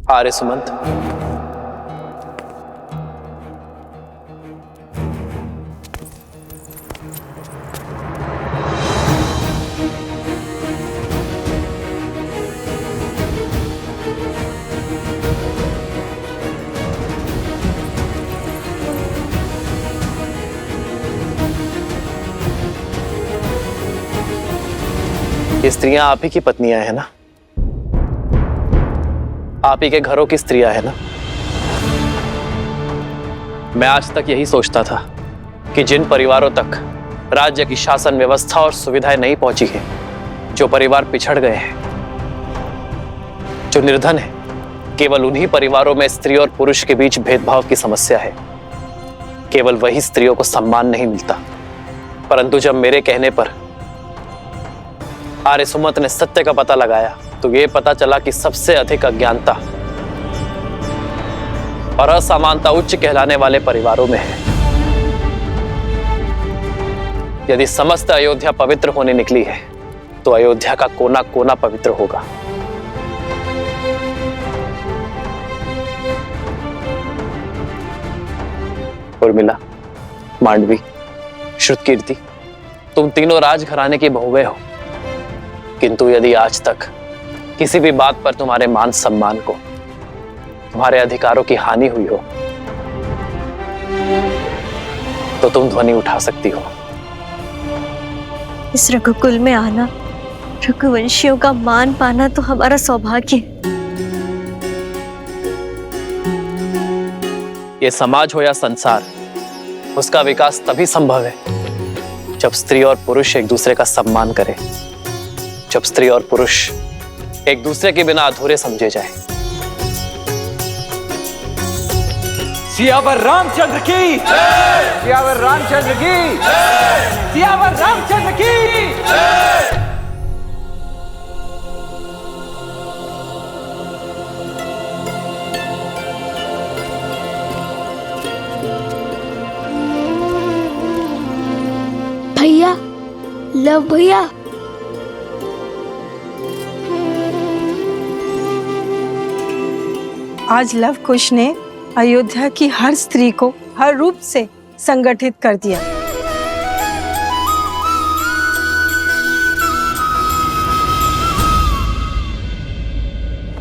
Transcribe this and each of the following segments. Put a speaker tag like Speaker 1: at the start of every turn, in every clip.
Speaker 1: आर्य सुमंत, ये स्त्रियां आप ही की पत्नियां हैं ना? आप ही के घरों की स्त्रियां हैं ना? मैं आज तक यही सोचता था कि जिन परिवारों तक राज्य की शासन व्यवस्था और सुविधाएं नहीं पहुंची है, जो परिवार पिछड़ गए हैं, जो निर्धन है, केवल उन्हीं परिवारों में स्त्री और पुरुष के बीच भेदभाव की समस्या है। केवल वही स्त्रियों को सम्मान नहीं मिलता। परंतु जब मेरे कहने पर आर्य सुमंत ने सत्य का पता लगाया तो यह पता चला कि सबसे अधिक अज्ञानता और असमानता उच्च कहलाने वाले परिवारों में है। यदि समस्त अयोध्या पवित्र होने निकली है तो अयोध्या का कोना कोना पवित्र होगा। उर्मिला, मांडवी, श्रुतकीर्ति, तुम तीनों राजघराने की बहुएं हो, किंतु यदि आज तक किसी भी बात पर तुम्हारे मान सम्मान को, तुम्हारे अधिकारों की हानि हुई हो तो तुम ध्वनि उठा सकती हो।
Speaker 2: इस रघुकुल में आना, रघुवंशियों का मान पाना तो हमारा सौभाग्य है।
Speaker 1: ये समाज हो या संसार, उसका विकास तभी संभव है जब स्त्री और पुरुष एक दूसरे का सम्मान करें, जब स्त्री और पुरुष एक दूसरे के बिना अधूरे समझे जाएं।
Speaker 3: सियावर रामचंद्र की जय! सियावर रामचंद्र की जय! सियावर रामचंद्र की जय!
Speaker 4: भैया, लव भैया,
Speaker 5: आज लव कुश ने अयोध्या की हर स्त्री को हर रूप से संगठित कर दिया।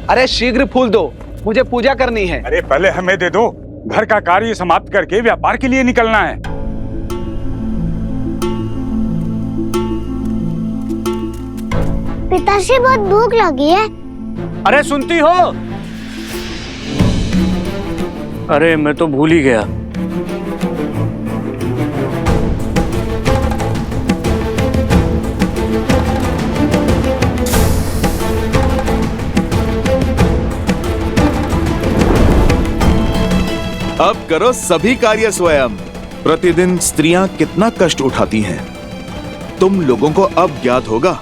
Speaker 3: अरे शीघ्र फूल दो, मुझे पूजा करनी है।
Speaker 6: अरे पहले हमें दे दो, घर का कार्य समाप्त करके व्यापार के लिए निकलना है।
Speaker 4: पिताश्री बहुत भूख लगी है।
Speaker 3: अरे सुनती हो?
Speaker 7: अरे मैं तो भूल ही गया।
Speaker 8: अब करो सभी कार्य स्वयं। प्रतिदिन स्त्रियां कितना कष्ट उठाती हैं, तुम लोगों को अब ज्ञात होगा।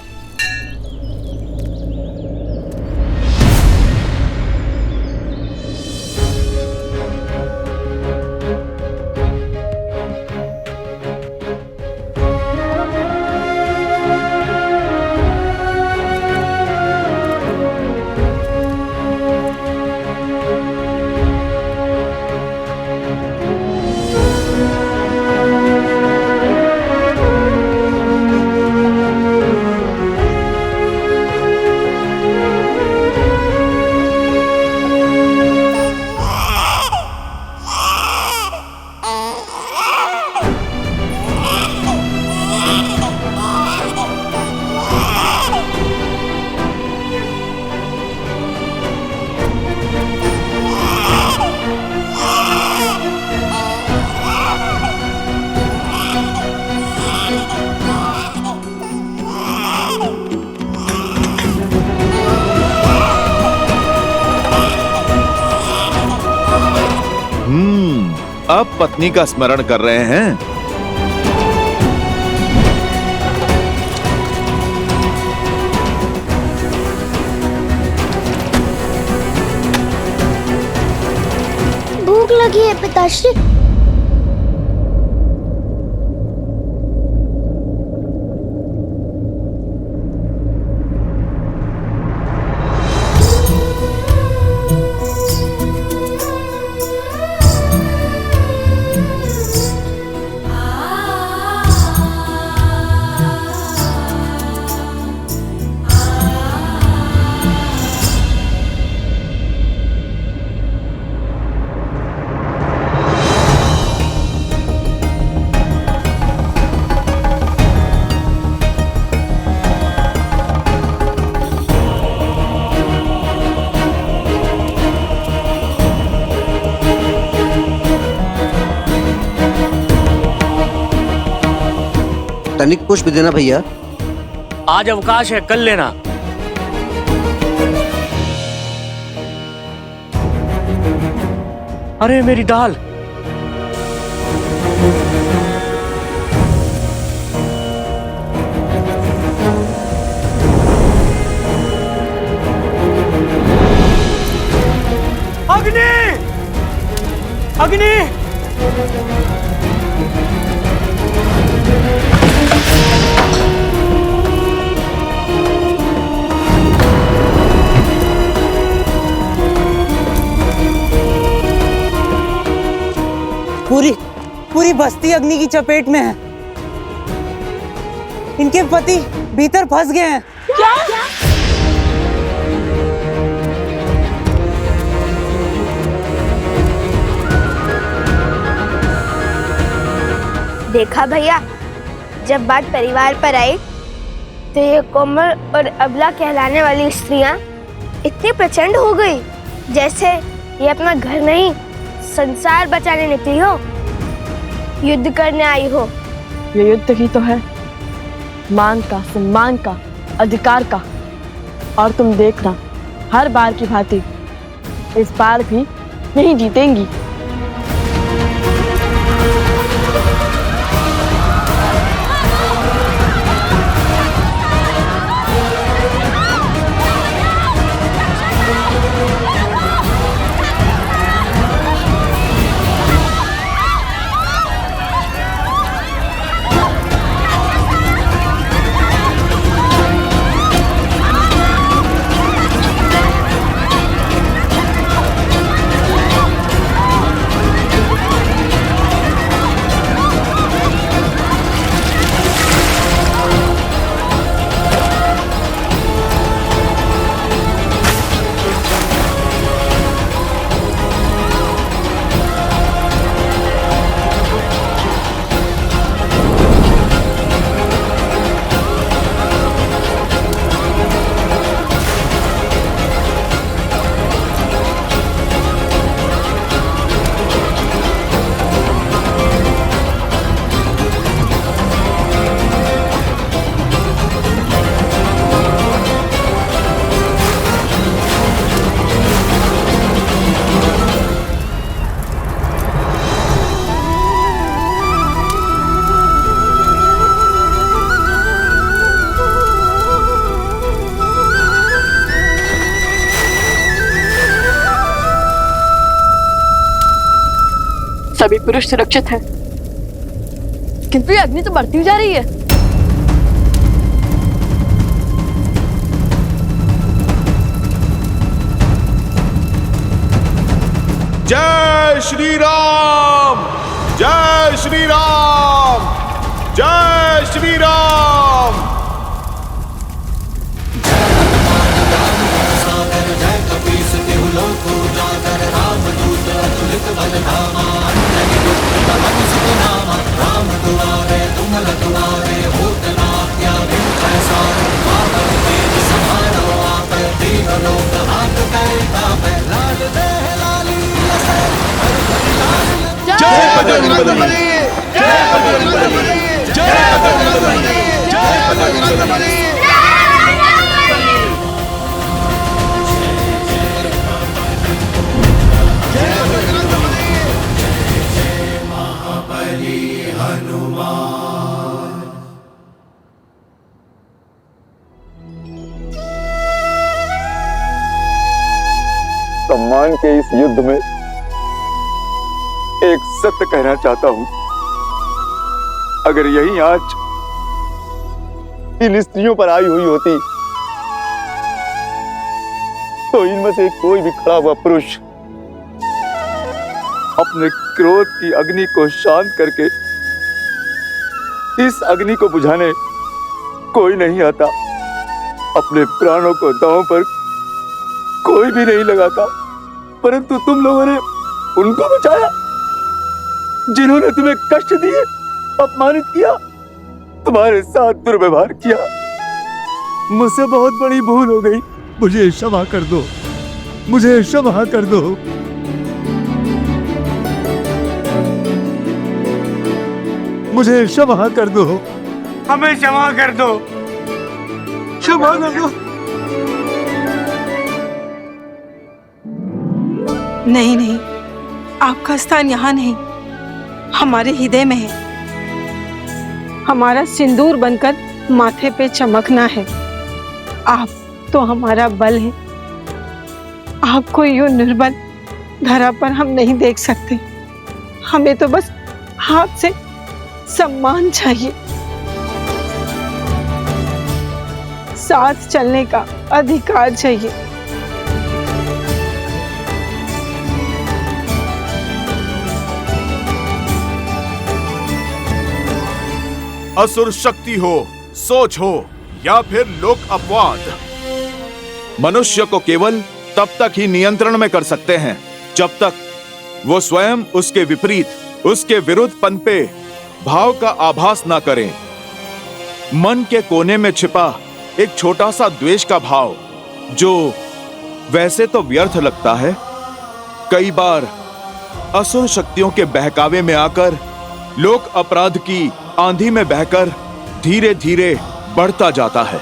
Speaker 8: अब पत्नी का स्मरण कर रहे हैं।
Speaker 4: भूख लगी है पिताश्री।
Speaker 9: धनिक पुष्प देना भैया।
Speaker 7: आज अवकाश है, कल लेना। अरे मेरी दाल। अग्नि! अग्नि!
Speaker 10: पूरी बस्ती अग्नि की चपेट में है। इनके पति भीतर फंस गए हैं। क्या?
Speaker 4: देखा भैया, जब बात परिवार पर आई तो ये कोमल और अबला कहलाने वाली स्त्रियां इतनी प्रचंड हो गई जैसे ये अपना घर नहीं संसार बचाने निकली हो, युद्ध करने आई हो।
Speaker 11: ये युद्ध ही तो है, मान का, सम्मान का, अधिकार का। और तुम देखना, हर बार की भांति इस बार भी नहीं जीतेंगी। सभी पुरुष सुरक्षित हैं, किंतु ये अग्नि तो बढ़ती जा रही है।
Speaker 8: जय श्री राम, जय श्री राम, जय श्री राम। जय बजरंगबली, जय बजरंगबली, जय बजरंगबली, जय बजरंगबली।
Speaker 12: सम्मान के इस युद्ध में एक सत्य कहना चाहता हूं। अगर यही आंच इन स्त्रियों पर आई हुई होती तो इनमें से कोई भी खड़ा हुआ पुरुष अपने क्रोध की अग्नि को शांत करके इस अग्नि को बुझाने कोई नहीं आता। अपने प्राणों को दांव पर कोई भी नहीं लगाता, परंतु तुम लोगों ने उनको बचाया जिन्होंने तुम्हें कष्ट दिए, अपमानित किया, तुम्हारे साथ दुर्व्यवहार किया। मुझसे बहुत बड़ी भूल हो गई, मुझे क्षमा कर दो, मुझे क्षमा कर दो। मुझे क्षमा कर दो,
Speaker 7: हमें क्षमा कर दो, क्षमा कर दो।
Speaker 5: नहीं नहीं, आपका स्थान यहाँ नहीं, हमारे हृदय में है। हमारा सिंदूर बनकर माथे पे चमकना है। आप तो हमारा बल है। आपको यूं निर्बल धरा पर हम नहीं देख सकते। हमें तो बस हाथ से सम्मान चाहिए, साथ चलने का अधिकार चाहिए।
Speaker 8: असुर शक्ति हो, सोच हो या फिर लोक अपवाद, मनुष्य को केवल तब तक ही नियंत्रण में कर सकते हैं जब तक वो स्वयं उसके विपरीत, उसके विरुद्ध पनपे भाव का आभास ना करें। मन के कोने में छिपा एक छोटा सा द्वेष का भाव, जो वैसे तो व्यर्थ लगता है, कई बार असुर शक्तियों के बहकावे में आकर लोक अपराध की आंधी में बहकर धीरे धीरे बढ़ता जाता है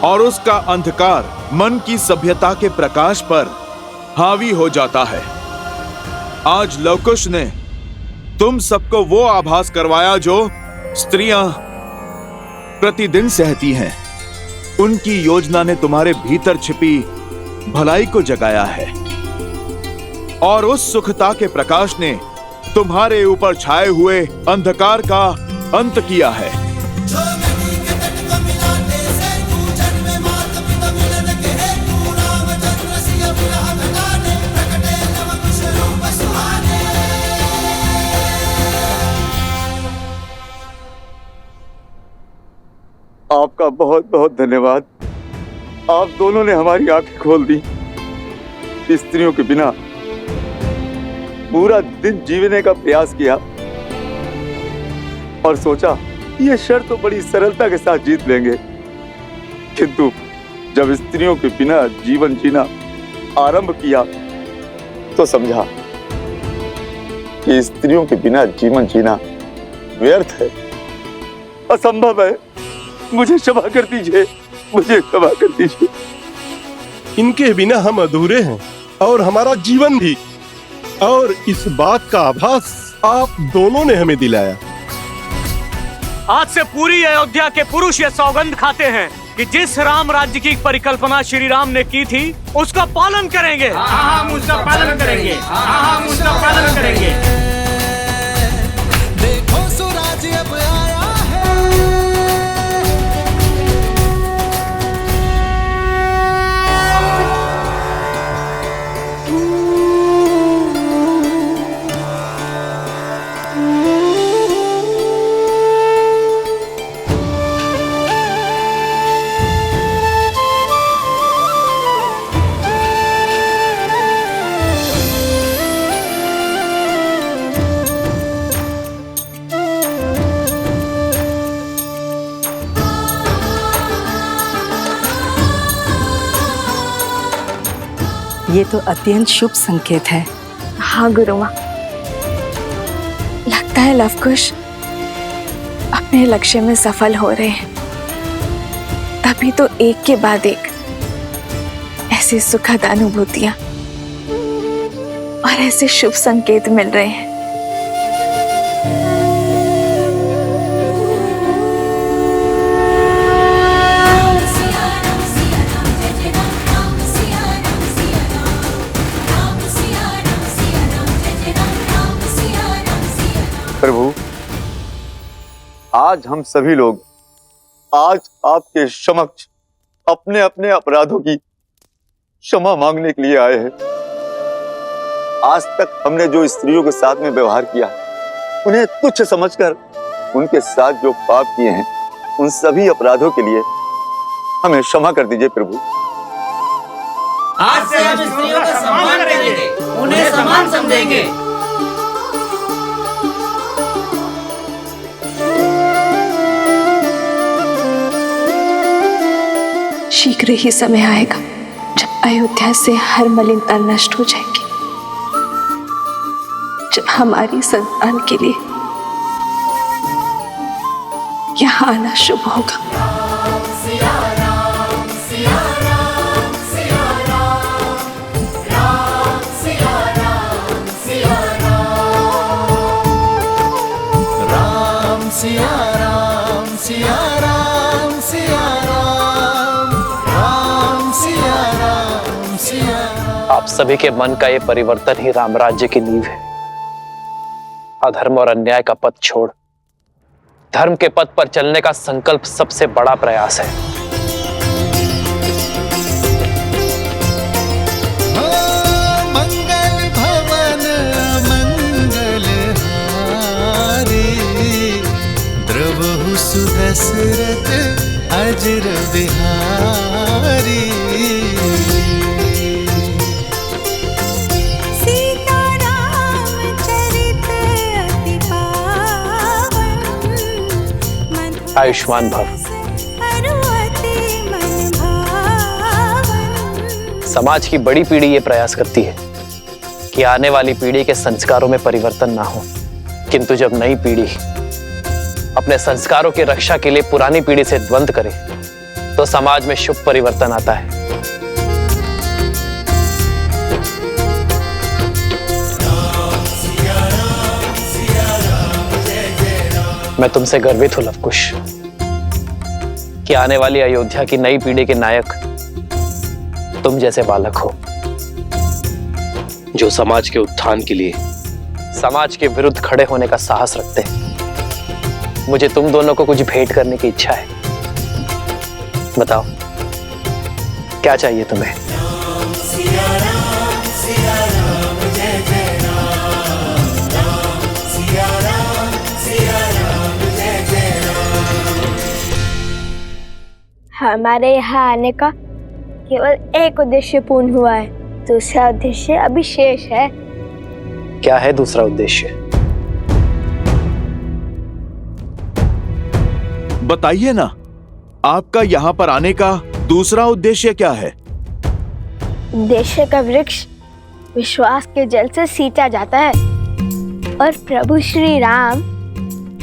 Speaker 8: और उसका अंधकार मन की सभ्यता के प्रकाश पर हावी हो जाता है। आज लवकुश ने तुम सबको वो आभास करवाया जो स्त्रियां प्रतिदिन सहती हैं। उनकी योजना ने तुम्हारे भीतर छिपी भलाई को जगाया है और उस सुखता के प्रकाश ने तुम्हारे ऊपर छाए हुए अंधकार का अंत किया है।
Speaker 12: आपका बहुत बहुत धन्यवाद। आप दोनों ने हमारी आंखें खोल दी। स्त्रियों के बिना पूरा दिन जीने का प्रयास किया और सोचा ये शर्त तो बड़ी सरलता के साथ जीत लेंगे, किंतु जब स्त्रियों के बिना जीवन जीना आरंभ किया तो समझा कि स्त्रियों के बिना जीवन जीना व्यर्थ है, असंभव है। मुझे क्षमा कर दीजिए, मुझे क्षमा कर दीजिए।
Speaker 9: इनके बिना हम अधूरे हैं और हमारा जीवन भी, और इस बात का आभास आप दोनों ने हमें दिलाया।
Speaker 7: आज से पूरी अयोध्या के पुरुष ये सौगंध खाते हैं कि जिस राम राज्य की परिकल्पना श्री राम ने की थी उसका पालन करेंगे। हम उसका पालन करेंगे। हम उसका पालन करेंगे।
Speaker 13: देखो स्वराज अब आया है।
Speaker 5: ये तो अत्यंत शुभ संकेत है।
Speaker 11: हाँ गुरु माँ, लगता है लवकुश अपने लक्ष्य में सफल हो रहे हैं। तभी तो एक के बाद एक ऐसी सुखद अनुभूतियां और ऐसे शुभ संकेत मिल रहे हैं।
Speaker 12: प्रभु, आज हम सभी लोग आज आपके समक्ष अपने अपने अपराधों की क्षमा मांगने के लिए आए हैं। आज तक हमने जो स्त्रियों के साथ में व्यवहार किया, उन्हें तुच्छ समझकर उनके साथ जो पाप किए हैं, उन सभी अपराधों के लिए हमें क्षमा कर दीजिए प्रभु।
Speaker 3: आज से हम स्त्रियों का सम्मान करेंगे, उन्हें समान समझेंगे।
Speaker 11: शीघ्र ही समय आएगा जब अयोध्या से हर मलिनता नष्ट हो जाएगी, जब हमारी संतान के लिए
Speaker 5: यहाँ आना शुभ होगा।
Speaker 1: आप सभी के मन का ये परिवर्तन ही राम राज्य की नींव है। अधर्म और अन्याय का पथ छोड़ धर्म के पथ पर चलने का संकल्प सबसे बड़ा प्रयास है।
Speaker 13: मंगल भवन मंगल हारी, द्रवहु सुदशरथ अजर बिहारी।
Speaker 1: आयुष्मान भव। समाज की बड़ी पीढ़ी ये प्रयास करती है कि आने वाली पीढ़ी के संस्कारों में परिवर्तन ना हो, किंतु जब नई पीढ़ी अपने संस्कारों की रक्षा के लिए पुरानी पीढ़ी से द्वंद्व करे तो समाज में शुभ परिवर्तन आता है। मैं तुमसे गर्वित हूं लवकुश कि आने वाली अयोध्या की नई पीढ़ी के नायक तुम जैसे बालक हो, जो समाज के उत्थान के लिए समाज के विरुद्ध खड़े होने का साहस रखते हैं। मुझे तुम दोनों को कुछ भेंट करने की इच्छा है। बताओ क्या चाहिए तुम्हें?
Speaker 4: हमारे यहाँ आने का केवल एक उद्देश्य पूर्ण हुआ है, दूसरा उद्देश्य अभी शेष है।
Speaker 1: क्या है दूसरा उद्देश्य?
Speaker 8: बताइए ना, आपका यहाँ पर आने का दूसरा उद्देश्य क्या है?
Speaker 4: उद्देश्य का वृक्ष विश्वास के जल से सींचा जाता है और प्रभु श्री राम,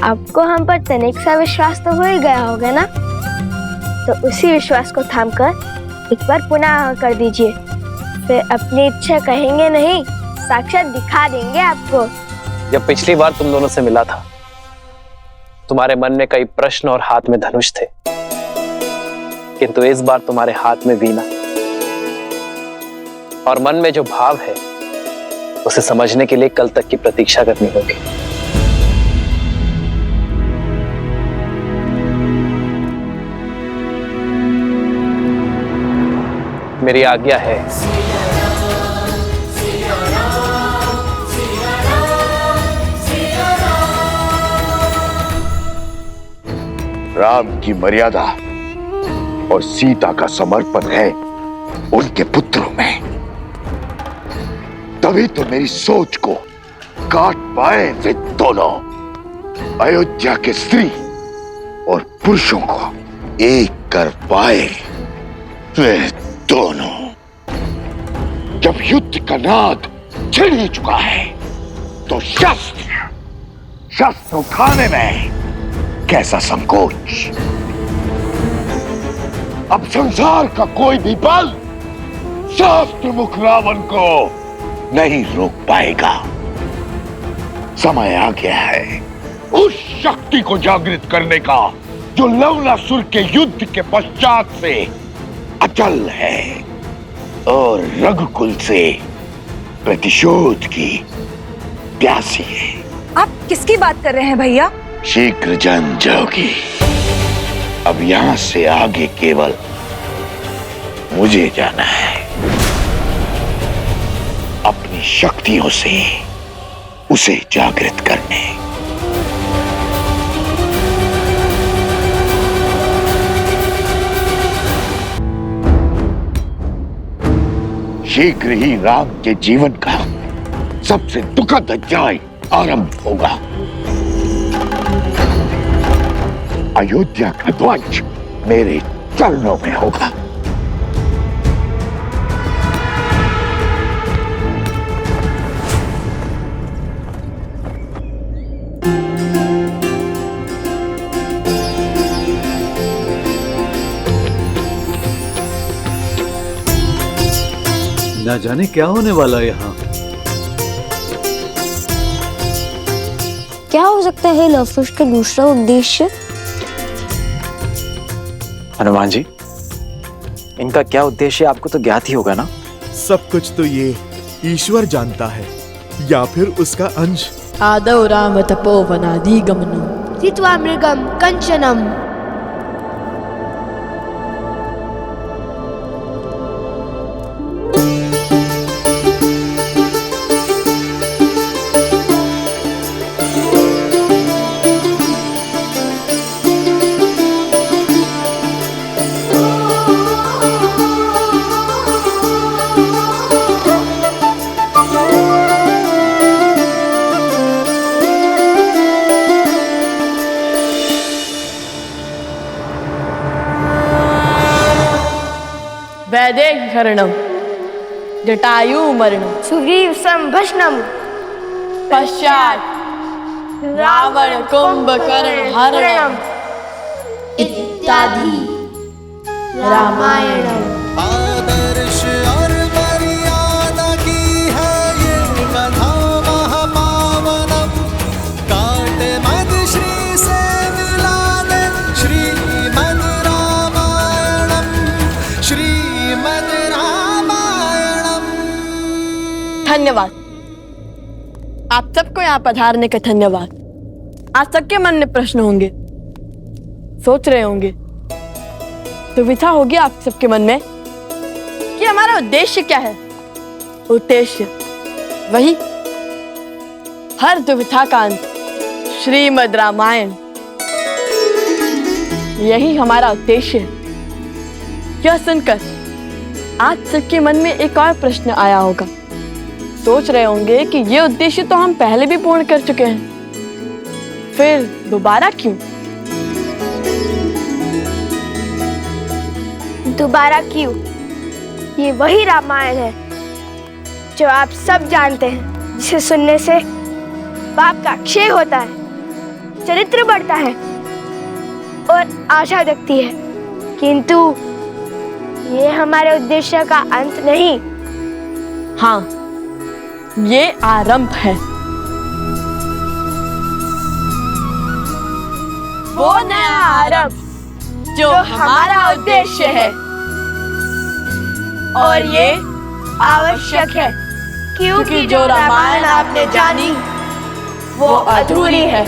Speaker 4: आपको हम पर तनिक सा विश्वास तो हो ही गया होगा ना, तो उसी विश्वास को थामकर एक बार पुनः कर दीजिए, फिर अपनी इच्छा कहेंगे नहीं, साक्षात दिखा देंगे आपको।
Speaker 1: जब पिछली बार तुम दोनों से मिला था, तुम्हारे मन में कई प्रश्न और हाथ में धनुष थे, किंतु इस बार तुम्हारे हाथ में वीणा और मन में जो भाव है उसे समझने के लिए कल तक की प्रतीक्षा करनी होगी। मेरी आज्ञा है।
Speaker 12: राम की मर्यादा और सीता का समर्पण है उनके पुत्रों में, तभी तो मेरी सोच को काट पाए वे दोनों। अयोध्या के स्त्री और पुरुषों को एक कर पाए वे दोनों। जब युद्ध का नाद छिड़ ही चुका है तो शस्त्र उठाने में कैसा संकोच। अब संसार का कोई भी बल शास्त्र मुख रावण को नहीं रोक पाएगा। समय आ गया है उस शक्ति को जागृत करने का जो लवणासुर के युद्ध के पश्चात से अचल है और रघुकुल से प्रतिशोध की प्यासी है।
Speaker 14: आप किसकी बात कर रहे हैं भैया?
Speaker 12: शीघ्र जान जाओगी। अब यहां से आगे केवल मुझे जाना है, अपनी शक्तियों से उसे जागृत करने। शीघ्र ही राम के जीवन का सबसे दुखद अध्याय आरंभ होगा। अयोध्या का ध्वज मेरे चरणों में होगा।
Speaker 15: ना जाने क्या होने वाला है यहाँ।
Speaker 2: क्या हो सकता है लव कुश का दूसरा उद्देश्य?
Speaker 16: हनुमान जी, इनका क्या उद्देश्य आपको तो ज्ञात ही होगा ना?
Speaker 8: सब कुछ तो ये ईश्वर जानता है, या फिर उसका अंश।
Speaker 11: आदौ राम तपोवनादि गमनम
Speaker 4: जित्वा मृगम कंचनम।
Speaker 11: वैदेहरणम जटायु मरणम
Speaker 4: सुग्रीव संभष्णम।
Speaker 11: पश्चात रावण कुंभकर्ण हरणम इत्यादि रामायणम।
Speaker 13: आदर्श और मर्यादा की है ये कथा महापावनम। काट मद श्री से मिला दे श्रीमद् रामायणम, श्रीमद् रामायणम।
Speaker 11: धन्यवाद आप सबको यहाँ पधारने का धन्यवाद। आज सबके मन में प्रश्न होंगे, सोच रहे होंगे, दुविधा होगी आप सबके मन में कि हमारा उद्देश्य क्या है। उद्देश्य वही हर दुविधा का अंत श्रीमद् रामायण, यही हमारा उद्देश्य है। यह सुनकर आज सबके मन में एक और प्रश्न आया होगा, सोच रहे होंगे कि ये उद्देश्य तो हम पहले भी पूर्ण कर चुके हैं, फिर दोबारा क्यों?
Speaker 4: दोबारा क्यों? ये वही रामायण है जो आप सब जानते हैं, जिसे सुनने से पाप का क्षय होता है, चरित्र बढ़ता है और आशा जगती है। किंतु ये हमारे उद्देश्य का अंत नहीं।
Speaker 11: हाँ, ये आरंभ है। वो नया आरंभ जो हमारा उद्देश्य है, और ये आवश्यक है क्योंकि जो रामायण आपने जानी वो अधूरी है।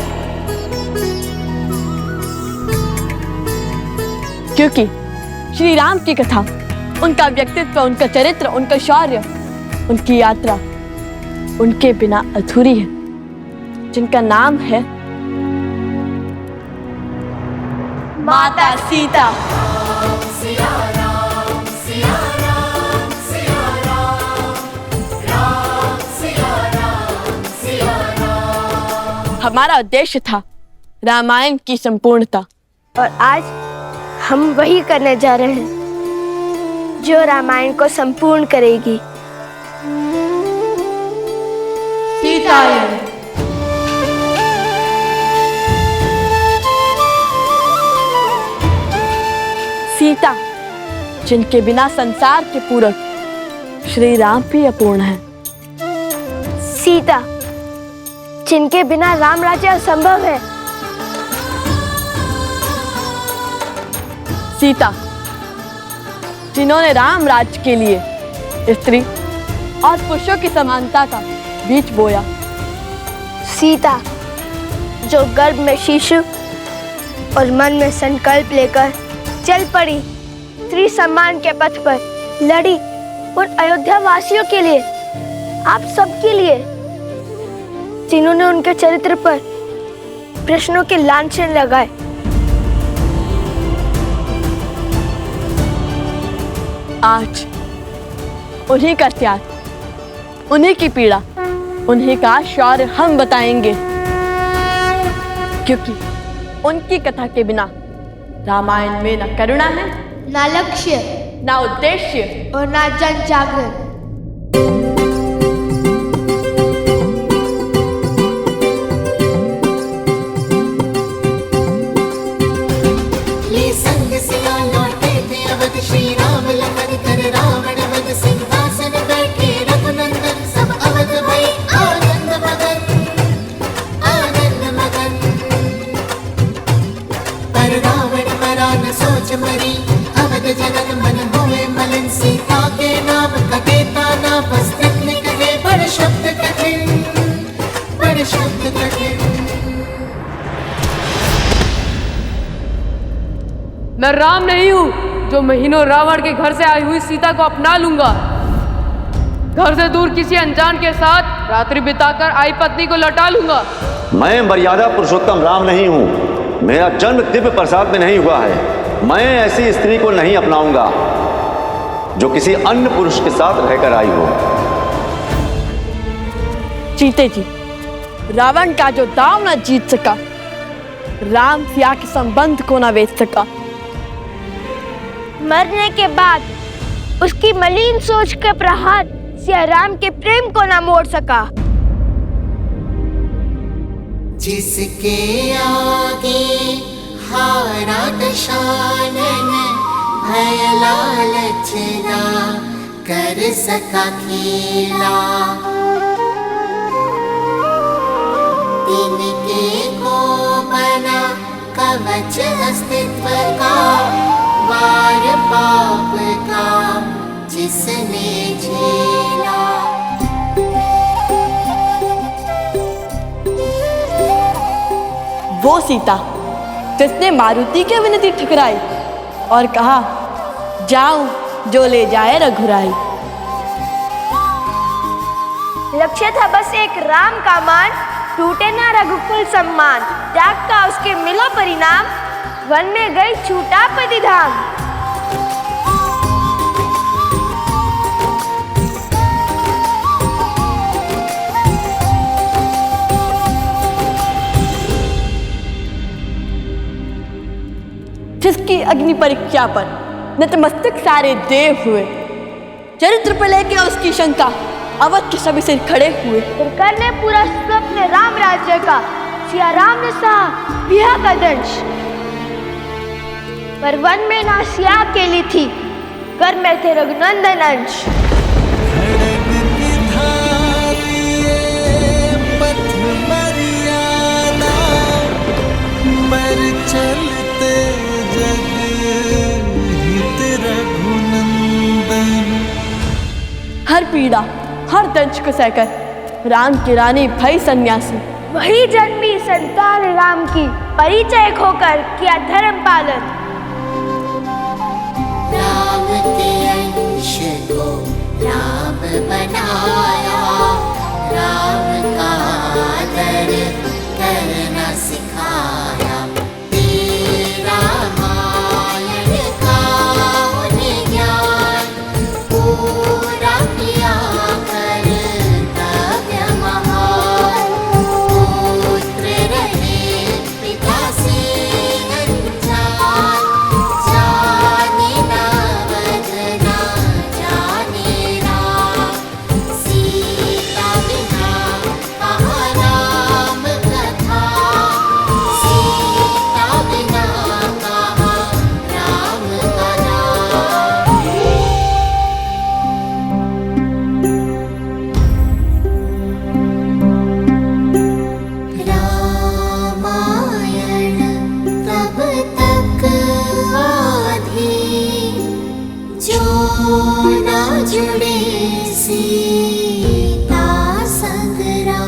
Speaker 11: क्योंकि श्री राम की कथा, उनका व्यक्तित्व, उनका चरित्र, उनका शौर्य, उनकी यात्रा उनके बिना अधूरी है, जिनका नाम है माता सीता। हमारा उद्देश्य था रामायण की संपूर्णता,
Speaker 4: और आज हम वही करने जा रहे हैं जो रामायण को संपूर्ण करेगी।
Speaker 11: सीतायन। सीता, जिनके बिना संसार के पूरक श्री राम भी अपूर्ण है।
Speaker 4: सीता, जिनके बिना राम राज्य असंभव है।
Speaker 11: सीता, जिन्होंने राम राज्य के लिए स्त्री और पुरुषों की समानता का बीज बोया।
Speaker 4: सीता, जो गर्भ में शिशु और मन में संकल्प लेकर चल पड़ी, स्त्री सम्मान के पथ पर लड़ी, और अयोध्या वासियों के लिए, आप सबके लिए, जिन्होंने उनके चरित्र पर प्रश्नों के लांछन लगाए।
Speaker 11: आज उन्हीं का त्याग, उन्हीं की पीड़ा, उन्हीं का शौर्य हम बताएंगे, क्योंकि उनकी कथा के बिना रामायण में न करुणा है,
Speaker 4: ना लक्ष्य,
Speaker 11: ना उद्देश्य
Speaker 4: और ना जन जागरण।
Speaker 13: ये संग सिया लौटे थे अवध, श्री राम लखन कर रावण वध, सिंहासन बैठे सोच मरी अवध जनन मन होए मलन सीता के नाम कटेता ना बस कृष्ण कहे बड़ शब्द कठिन बड़ शब्द कठिन।
Speaker 17: मैं राम नहीं हूँ जो महीनों रावण के घर से आई हुई सीता को अपना लूंगा। घर से दूर किसी अनजान के साथ रात्रि बिताकर आई पत्नी को लौटा लूंगा।
Speaker 18: मैं मर्यादा पुरुषोत्तम राम नहीं हूँ। मेरा जन्म दिव्य प्रसाद में नहीं हुआ है। मैं ऐसी स्त्री को नहीं अपनाऊंगा जो किसी अन्य पुरुष के साथ रहकर आई हो।
Speaker 11: जीते जी रावण का जो दाव न जीत सका, राम सिया के संबंध को न बेच सका।
Speaker 4: मरने के बाद उसकी मलिन सोच का प्रहार सिया राम के प्रेम को न मोड़ सका।
Speaker 13: जिसके आगे हारा दशानन भय लालच ना कर सका खेला। तिनके को बना कवच अस्तित्व का वार पाप का जिसने झेला।
Speaker 11: वो सीता जिसने मारुति की विनती ठुकराई और कहा जाऊं जो ले जाए रघुराई।
Speaker 4: लक्ष्य था बस एक राम का मान, टूटे ना रघुकुल सम्मान। त्याग का उसके मिला परिणाम, वन में गई छूटा पति धाम।
Speaker 11: जिसकी अग्नि परीक्षा पर नतमस्तक सारे देव हुए, चरित्र पर लेके उसकी शंका अवध के सभी सिर खड़े हुए।
Speaker 4: फिर करने पूरा स्वप्न राम राज्य का, सिया राम ने सहा विहा का दंश। पर वन में ना सिया अकेली थी, घर में थे रघुनंदन अंश।
Speaker 13: चलते जग हित रघुनंदन।
Speaker 11: हर पीड़ा हर दंश को सहकर राम की रानी भई सन्यासी।
Speaker 4: वही जन्मी संतान राम की, परिचय खोकर किया धर्म पालन।
Speaker 13: राम के अंश को राम बनाया, राम का आदर करना सिखाया। तेरा मायन का उन्हें ज्ञान पूरा किया कर काव्य महान। पुत्र रहे पिता से अनजान, जाने ना बदना जाने राम। सीता बिना कहाँ राम कथा, सीता बिना कहाँ राम कथा। रामायण तब तक आधी जो न जुड़े सीता संग राम।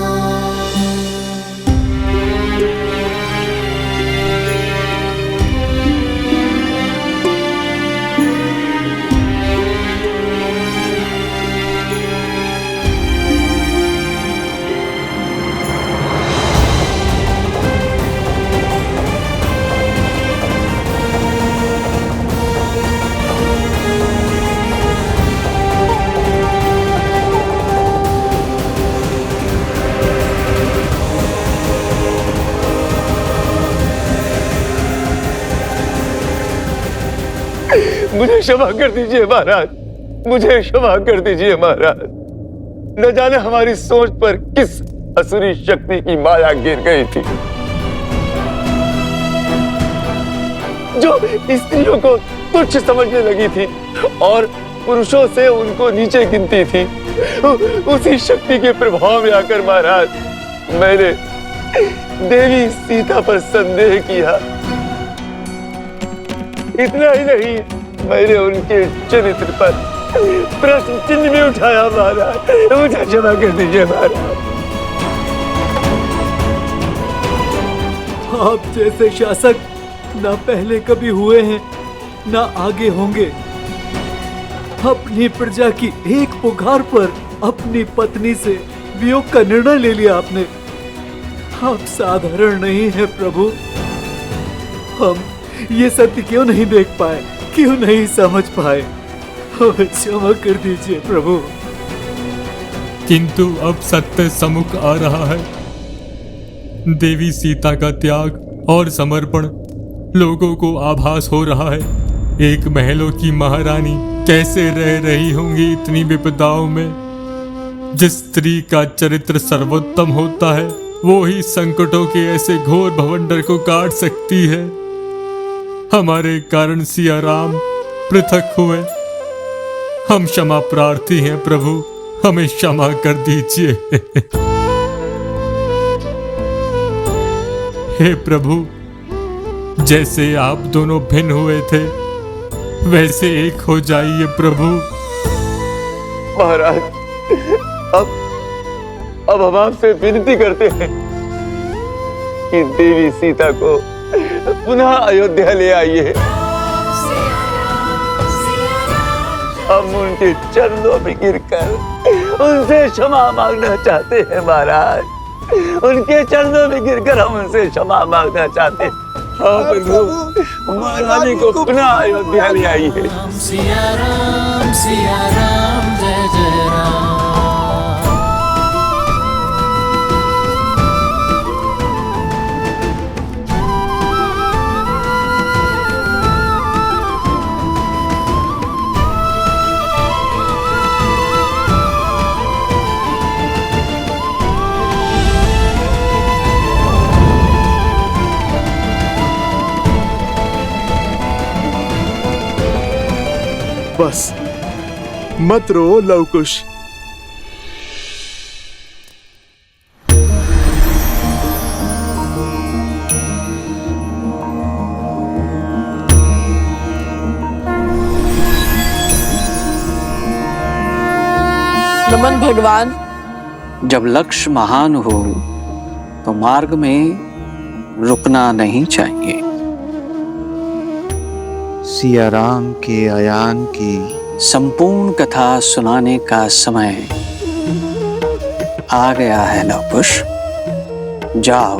Speaker 12: मुझे क्षमा कर दीजिए महाराज, मुझे क्षमा कर दीजिए महाराज। न जाने हमारी सोच पर किस असुरी शक्ति की माया गिर गई थी, जो स्त्रियों को तुच्छ समझने लगी थी और पुरुषों से उनको नीचे गिनती थी। उसी शक्ति के प्रभाव में आकर महाराज मैंने देवी सीता पर संदेह किया। इतना ही नहीं, मैंने उनके चरित्र पर प्रश्न चिन्ह भी उठाया महाराज। मुझे क्षमा कर दीजिए महाराज।
Speaker 15: आप जैसे शासक ना पहले कभी हुए हैं ना आगे होंगे। अपनी प्रजा की एक पुकार पर अपनी पत्नी से वियोग का निर्णय ले लिया आपने। आप साधारण नहीं है प्रभु। हम ये सत्य क्यों नहीं देख पाए, क्यों नहीं समझ पाए? हमें क्षमा कर दीजिए प्रभु।
Speaker 19: किंतु अब सत्य सम्मुख आ रहा है। देवी सीता का त्याग और समर्पण लोगों को आभास हो रहा है। एक महलों की महारानी कैसे रह रही होंगी इतनी विपदाओं में। जिस स्त्री का चरित्र सर्वोत्तम होता है वो ही संकटों के ऐसे घोर भवंडर को काट सकती है। हमारे कारण सिया राम पृथक हुए। हम क्षमा प्रार्थी हैं प्रभु, हमें क्षमा कर दीजिए। हे प्रभु, जैसे आप दोनों भिन्न हुए थे वैसे एक हो जाइए प्रभु।
Speaker 12: महाराज, अब हम आपसे विनती करते हैं कि देवी सीता को पुनः अयोध्या ले आइए। हम उनके चरणों में गिरकर उनसे क्षमा मांगना चाहते हैं महाराज। उनके चरणों में गिरकर हम उनसे क्षमा मांगना चाहते हैं। हाँ प्रभु, महारानी को पुनः अयोध्या ले आइए।
Speaker 13: सिया राम जय जय राम।
Speaker 8: बस मत रो लवकुश।
Speaker 11: नमन भगवान।
Speaker 1: जब लक्ष्य महान हो तो मार्ग में रुकना नहीं चाहिए।
Speaker 15: सिया राम के आयान की
Speaker 1: संपूर्ण कथा सुनाने का समय आ गया है लवकुश। जाओ,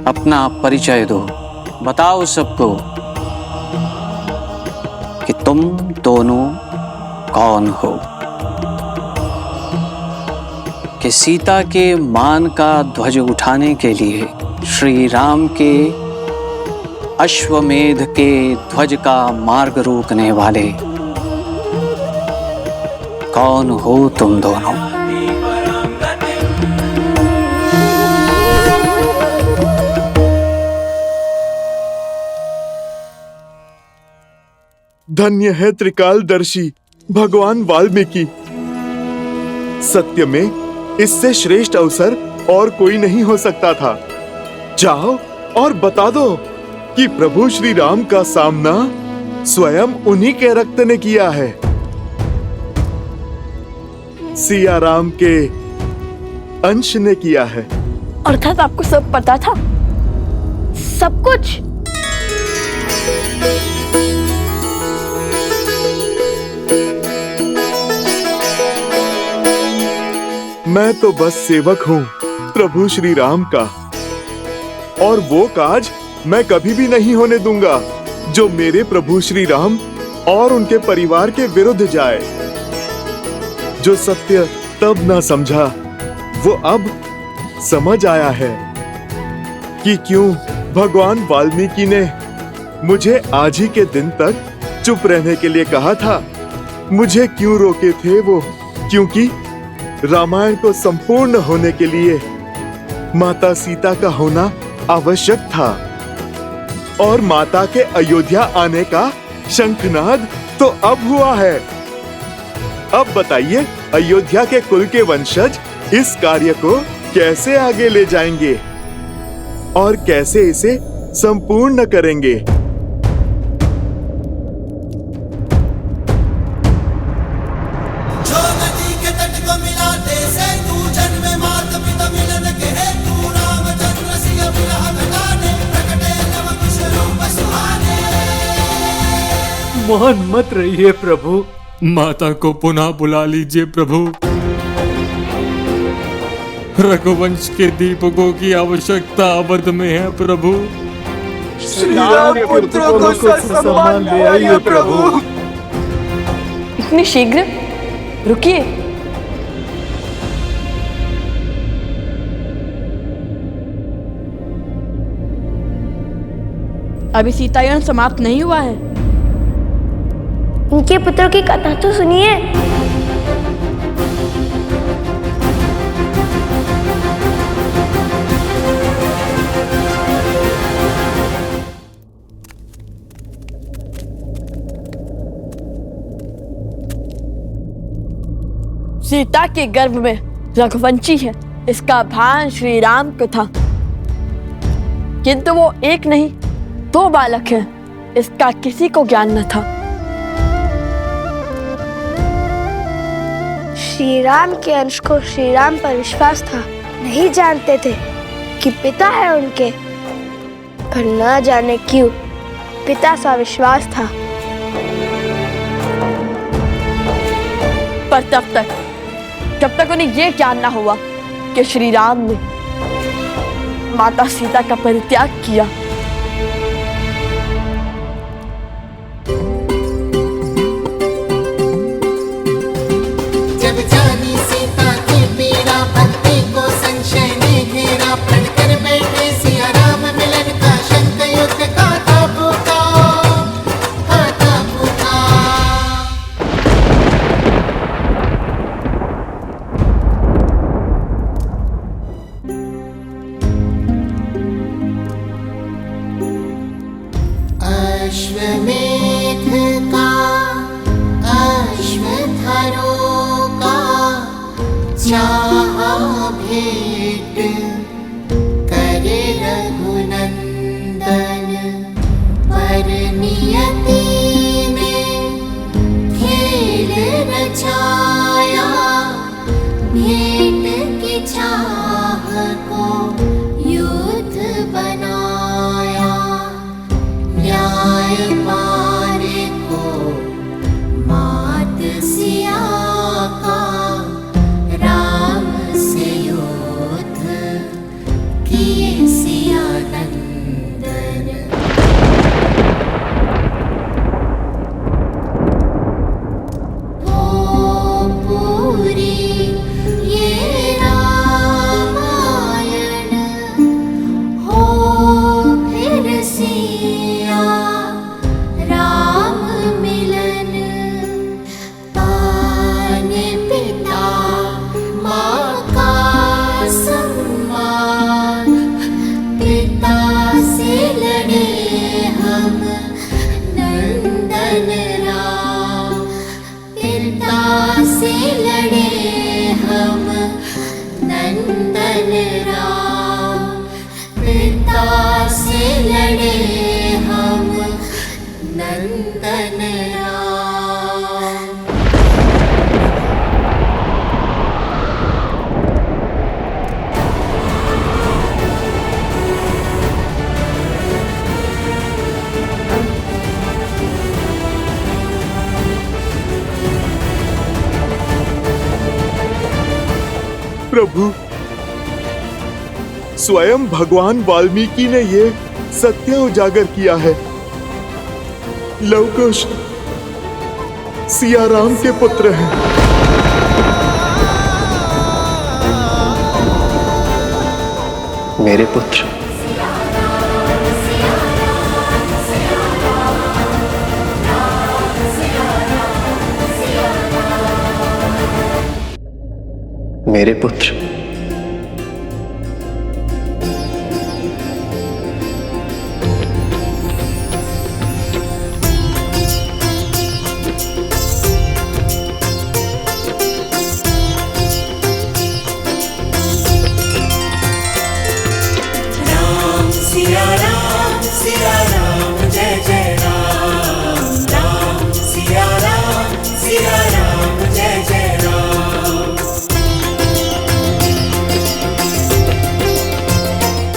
Speaker 1: अपना परिचय दो, बताओ सबको कि तुम दोनों कौन हो। कि सीता के मान का ध्वज उठाने के लिए श्री राम के अश्वमेध के ध्वज का मार्ग रोकने वाले कौन हो तुम दोनों?
Speaker 8: धन्य है त्रिकालदर्शी भगवान वाल्मीकि। सत्य में इससे श्रेष्ठ अवसर और कोई नहीं हो सकता था। जाओ और बता दो कि प्रभु श्री राम का सामना स्वयं उन्हीं के रक्त ने किया है। सिया राम के अंश ने किया है।
Speaker 11: अर्थात आपको सब पता था, सब कुछ।
Speaker 8: मैं तो बस सेवक हूँ प्रभु श्री राम का, और वो काज मैं कभी भी नहीं होने दूंगा जो मेरे प्रभु श्री राम और उनके परिवार के विरुद्ध जाए। जो सत्य तब ना समझा वो अब समझ आया है कि क्यों भगवान वाल्मीकि ने मुझे आज ही के दिन तक चुप रहने के लिए कहा था। मुझे क्यों रोके थे वो? क्योंकि रामायण को संपूर्ण होने के लिए माता सीता का होना आवश्यक था, और माता के अयोध्या आने का शंखनाद तो अब हुआ है। अब बताइए, अयोध्या के कुल के वंशज इस कार्य को कैसे आगे ले जाएंगे और कैसे इसे संपूर्ण करेंगे?
Speaker 15: मौन मत रहिए प्रभु।
Speaker 19: माता को पुनः बुला लीजिए प्रभु। रघुवंश के दीपकों की आवश्यकता अवध में है प्रभु।
Speaker 3: श्री राम पुत्र को सम्मान ले आइए प्रभु।
Speaker 11: इतनी शीघ्र? रुकिए। अभी सीतायन समाप्त नहीं हुआ है।
Speaker 4: उनके पुत्रों की कथा तो सुनिए।
Speaker 11: सीता के गर्भ में रघुवंशी है, इसका भान श्री राम को था, किंतु वो एक नहीं 2 बालक हैं, इसका किसी को ज्ञान न था।
Speaker 4: श्री राम के अंश को श्री राम पर विश्वास था, नहीं जानते थे कि पिता है उनके, पर न जाने क्यों पिता सा विश्वास था।
Speaker 11: पर जब तक उन्हें ये ज्ञान ना हुआ कि श्री राम ने माता सीता का परित्याग किया।
Speaker 13: जब जानी सीता की पीड़ा, भक्ति को संशय ने घेरा, पढ़कर बैठे सिया राम मिलन का, शंख युद्ध का था भूखा। अश्वमेध का अश्वत्थारों का चाहा भेंट करे रघुनंदन, पर नियति ने खेल रचाया, भेंट की चाह को युद्ध बनाया। न्याय मारे को मात सिया का, राम से युद्ध किए सिया नंदन। हो पूरी ये रामायण, हो फिर सिया राम मिलन, पाने पिता माँ का सम्मान, पिता से लड़े हम नंदन राम, पिता से लड़े हम नंदन राम, पिता से लड़े हम नंदन राम।
Speaker 8: प्रभु, स्वयं भगवान वाल्मीकि ने ये सत्य उजागर किया है। लवकुश सिया राम के पुत्र हैं।
Speaker 1: मेरे पुत्र? मेरे पुत्र?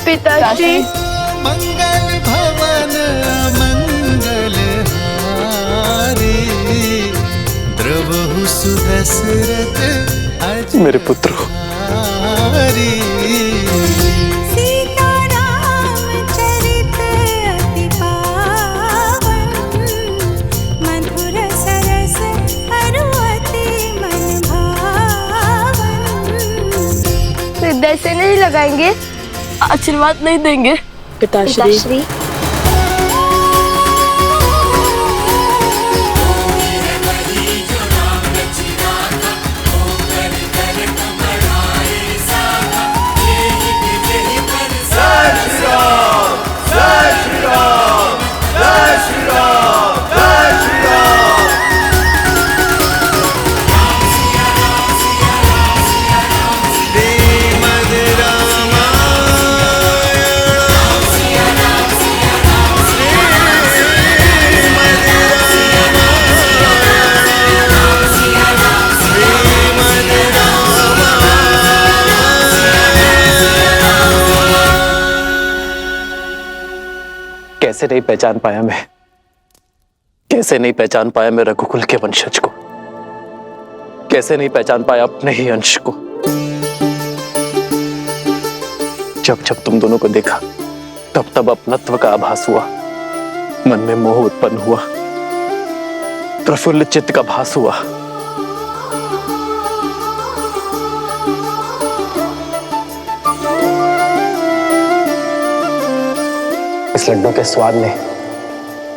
Speaker 4: पिताजी,
Speaker 13: मंगल भवन मंगल हारी। सुदशरथ
Speaker 1: मेरे पुत्र हो।
Speaker 4: हृदय से नहीं लगाएंगे,
Speaker 11: आशीर्वाद नहीं देंगे पिताश्री।
Speaker 4: पिताश्री
Speaker 1: कैसे नहीं पहचान पाया मैं, कैसे नहीं पहचान पाया मैं रघुकुल के वंशज को, कैसे नहीं पहचान पाया अपने ही अंश को। जब जब तुम दोनों को देखा तब तब अपनत्व का आभास हुआ, मन में मोह उत्पन्न हुआ, प्रफुल्लित चित्त का भास हुआ। इस लड्डू के स्वाद ने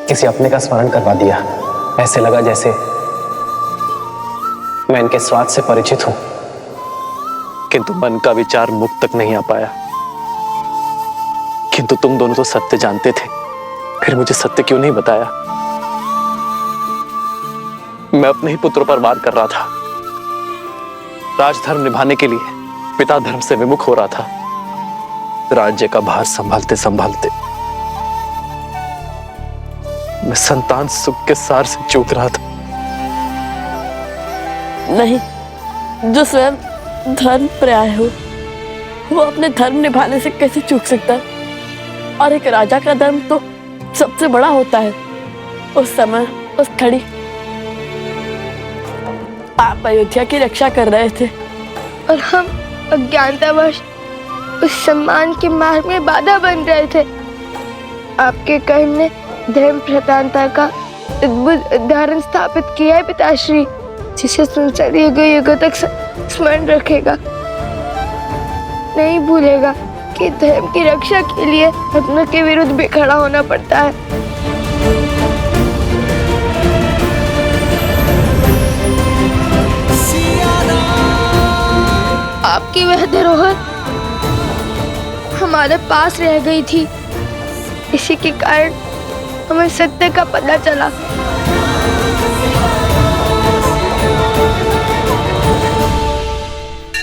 Speaker 1: किसी अपने का स्मरण करवा दिया। ऐसे लगा जैसे मैं इनके स्वाद से परिचित हूं, किंतु मन का विचार मुख तक नहीं आ पाया। किंतु तुम दोनों तो सत्य जानते थे, फिर मुझे सत्य क्यों नहीं बताया? मैं अपने ही पुत्रों पर वार कर रहा था, राजधर्म निभाने के लिए पिता धर्म से विमुख हो रहा था। राज्य का भार संभालते संभालते मैं संतान सुख के सार से चूक रहा था।
Speaker 11: नहीं, जो स्वयं धर्म पर्याय हो वो अपने धर्म निभाने से कैसे चूक सकता है? और एक राजा का धर्म तो सबसे बड़ा होता है। उस समय उस घड़ी आप अयोध्या की रक्षा कर रहे थे
Speaker 4: और हम अज्ञानतावश उस सम्मान के मार्ग में बाधा बन रहे थे। आपके कर्म ने धर्म प्रधानता का अद्भुत उदाहरण स्थापित किया है पिताश्री, जिसे संसार युगों युगों तक स्मरण रखेगा। नहीं भूलेगा कि धर्म की रक्षा के लिए अपनों के विरुद्ध भी खड़ा होना पड़ता है। आपकी वह धरोहर हमारे पास रह गई थी, इसी के कारण हमें सत्य का पता चला।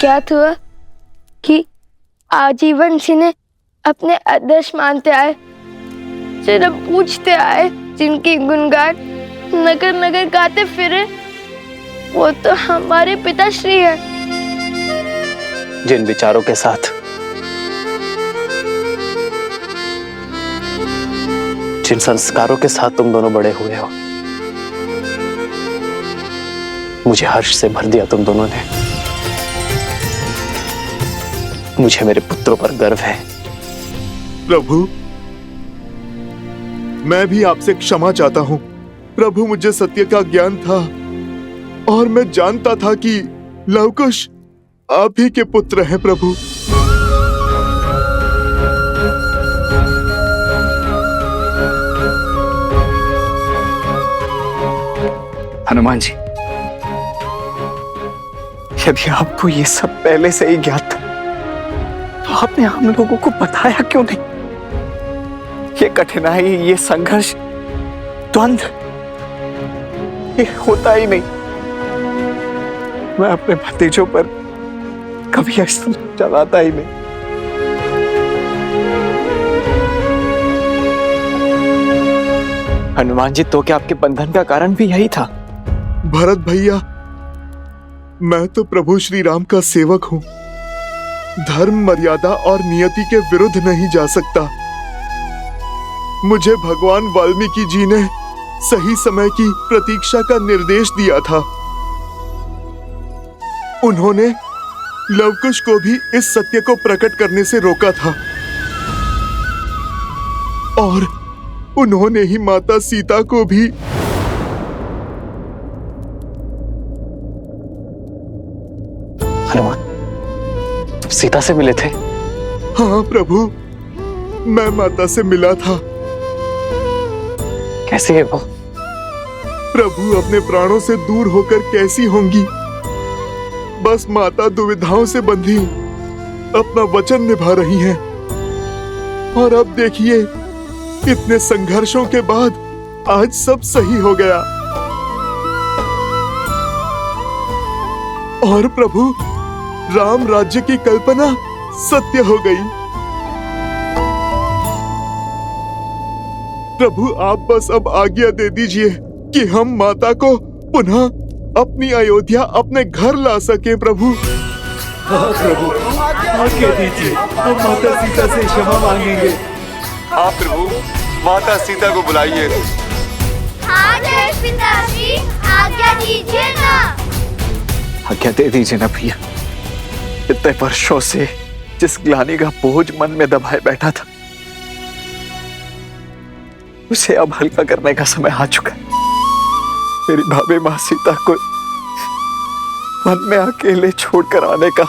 Speaker 4: क्या हुआ कि आजीवन जिन्हें अपने आदर्श मानते आए, सिर्फ पूछते आए, जिनकी गुणगान नगर नगर गाते फिरे, वो तो हमारे पिताश्री हैं।
Speaker 1: जिन विचारों के साथ, जिन संस्कारों के साथ तुम दोनों बड़े हुए हो, मुझे हर्ष से भर दिया तुम दोनों ने। मुझे मेरे पुत्रों पर गर्व है।
Speaker 8: प्रभु, मैं भी आपसे क्षमा चाहता हूं। प्रभु, मुझे सत्य का ज्ञान था और मैं जानता था कि लवकुश आप ही के पुत्र हैं प्रभु।
Speaker 16: हनुमान जी, यदि आपको ये सब पहले से ही ज्ञात था तो आपने हम लोगों को बताया क्यों नहीं? ये कठिनाई, ये संघर्ष, द्वंद्व, ये होता ही नहीं। मैं अपने भतीजों पर कभी अस्त्र चलाता ही नहीं। हनुमान जी, तो क्या आपके बंधन का कारण भी यही था?
Speaker 8: भरत भैया, मैं तो प्रभु श्री राम का सेवक हूं। धर्म, मर्यादा और नियति के विरुद्ध नहीं जा सकता। मुझे भगवान वाल्मीकि जी ने सही समय की प्रतीक्षा का निर्देश दिया था। उन्होंने लवकुश को भी इस सत्य को प्रकट करने से रोका था और उन्होंने ही माता सीता को भी
Speaker 1: हनुमान, तुम सीता से मिले थे?
Speaker 8: हाँ प्रभु, मैं माता से मिला था।
Speaker 1: कैसी है वो?
Speaker 8: प्रभु अपने प्राणों से दूर होकर कैसी होंगी? बस माता दुविधाओं से बंधी अपना वचन निभा रही हैं। और अब देखिए, इतने संघर्षों के बाद आज सब सही हो गया। और प्रभु, राम राज्य की कल्पना सत्य हो गई। प्रभु, आप बस अब आज्ञा दे दीजिए कि हम माता को पुनः अपनी अयोध्या अपने घर ला सके। प्रभु,
Speaker 15: हाँ प्रभु, आज्ञा दीजिए, हम माता सीता से क्षमा मांगेंगे।
Speaker 12: हाँ प्रभु, माता सीता को बुलाइए।
Speaker 4: हाँ जय पिताजी, आज्ञा दीजिए ना।
Speaker 16: आज्ञा दे दीजिए ना भैया। इतने वर्षों से जिस ग्लानि का बोझ मन में दबाए बैठा था, उसे अब हल्का करने का समय आ चुका है। मेरी भाभी माँ सीता को वन में अकेले छोड़कर आने का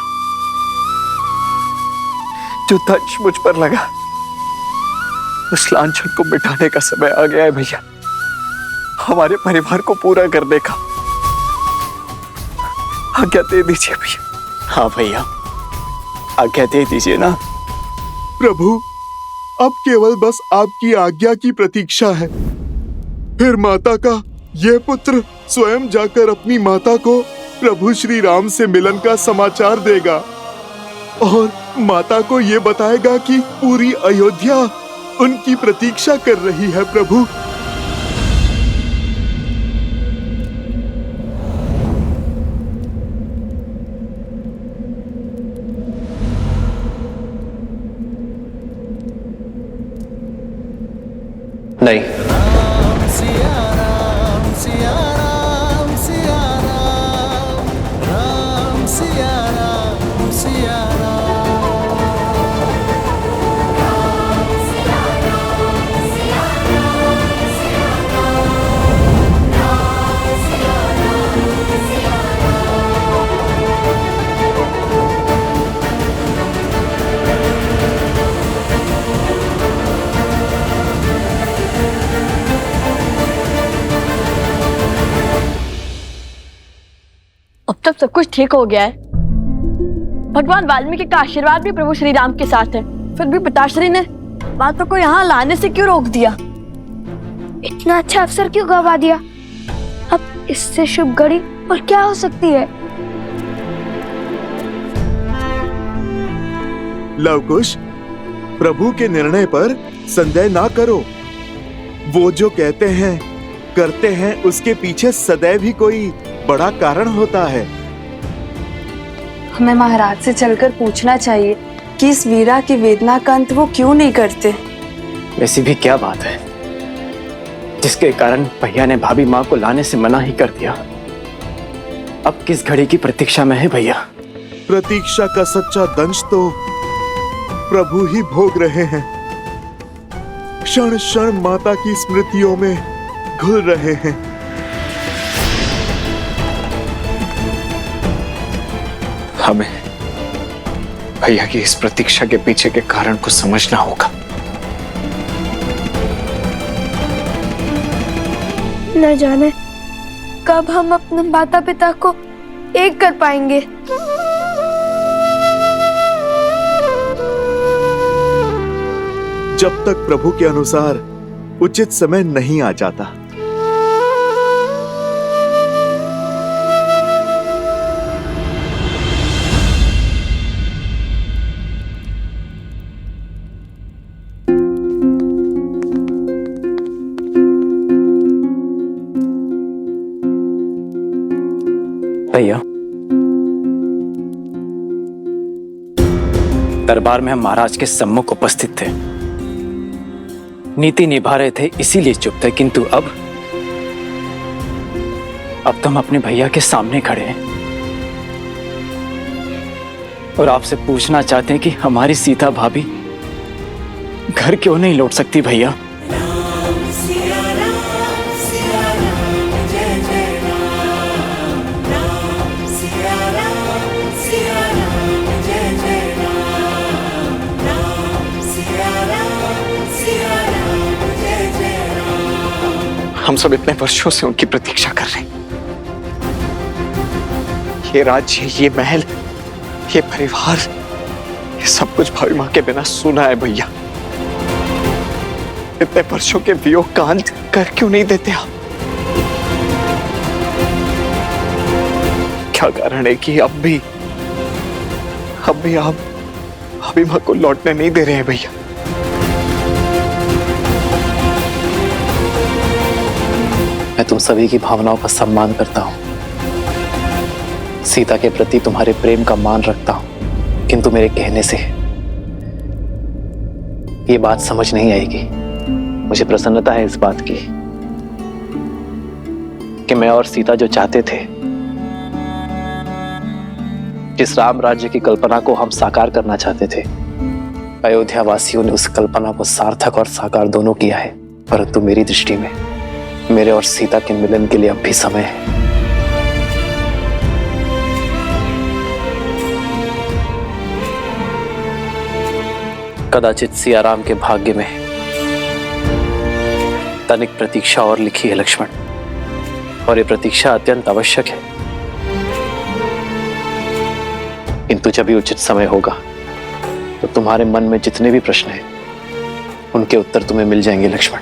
Speaker 16: जो दंश मुझ पर लगा, उस लांछन को मिटाने का समय आ गया है भैया। हमारे परिवार को पूरा करने का आज्ञा दे दीजिए भैया।
Speaker 12: हाँ भैया, आज्ञा दे दीजिए ना।
Speaker 8: प्रभु, अब केवल बस आपकी आज्ञा की प्रतीक्षा है। फिर माता का यह पुत्र स्वयं जाकर अपनी माता को प्रभु श्री राम से मिलन का समाचार देगा और माता को यह बताएगा कि पूरी अयोध्या उनकी प्रतीक्षा कर रही है। प्रभु,
Speaker 1: नहीं,
Speaker 11: अब तक सब कुछ ठीक हो गया है। भगवान वाल्मीकि का आशीर्वाद भी प्रभु श्री राम के साथ है। फिर भी पिताश्री ने माता को यहाँ लाने से क्यों रोक दिया?
Speaker 4: इतना अच्छा अवसर क्यों गवा दिया? अब इससे शुभ घड़ी और क्या हो सकती है?
Speaker 8: लवकुश, प्रभु के निर्णय पर संदेह ना करो। वो जो कहते हैं करते हैं, उसके पीछे सदैव ही कोई बड़ा कारण होता है।
Speaker 14: हमें महाराज से चलकर पूछना चाहिए कि इस वीरा की वेदना का अंत वो क्यों नहीं करते।
Speaker 1: वैसी भी क्या बात है जिसके कारण भैया ने भाभी माँ को लाने से मना ही कर दिया? अब किस घड़ी की प्रतीक्षा में है भैया?
Speaker 8: प्रतीक्षा का सच्चा दंश तो प्रभु ही भोग रहे हैं। क्षण क्षण माता की स्मृतियों में घुल रहे हैं।
Speaker 16: हमें भैया की इस प्रतीक्षा के पीछे के कारण को समझना होगा।
Speaker 4: न जाने कब हम अपने माता पिता को एक कर पाएंगे।
Speaker 8: जब तक प्रभु के अनुसार उचित समय नहीं आ जाता।
Speaker 1: भैया, दरबार में हम महाराज के सम्मुख उपस्थित थे, नीति निभा रहे थे, इसीलिए चुप थे। किंतु अब तो हम अपने भैया के सामने खड़े हैं।
Speaker 16: और आपसे पूछना चाहते हैं कि हमारी सीता भाभी घर क्यों नहीं लौट सकती भैया? हम सब इतने वर्षों से उनकी प्रतीक्षा कर रहे हैं। ये राज्य, ये महल, ये परिवार, ये सब कुछ भाभी माँ के बिना सुना है भैया। इतने वर्षों के वियोग का अंत कर क्यों नहीं देते आप? क्या कारण है कि अब भी आप भाभी माँ को लौटने नहीं दे रहे हैं भैया?
Speaker 1: मैं तुम सभी की भावनाओं का सम्मान करता हूं, सीता के प्रति तुम्हारे प्रेम का मान रखता हूं, किंतु मेरे कहने से ये बात समझ नहीं आएगी। मुझे प्रसन्नता है इस बात की कि मैं और सीता जो चाहते थे, जिस राम राज्य की कल्पना को हम साकार करना चाहते थे, अयोध्या वासियों ने उस कल्पना को सार्थक और साकार दोनों किया है। परंतु मेरी दृष्टि में मेरे और सीता के मिलन के लिए अब भी समय है। कदाचित सियाराम के भाग्य में तनिक प्रतीक्षा और लिखी है लक्ष्मण, और ये प्रतीक्षा अत्यंत आवश्यक है। किंतु जब भी उचित समय होगा तो तुम्हारे मन में जितने भी प्रश्न हैं उनके उत्तर तुम्हें मिल जाएंगे लक्ष्मण।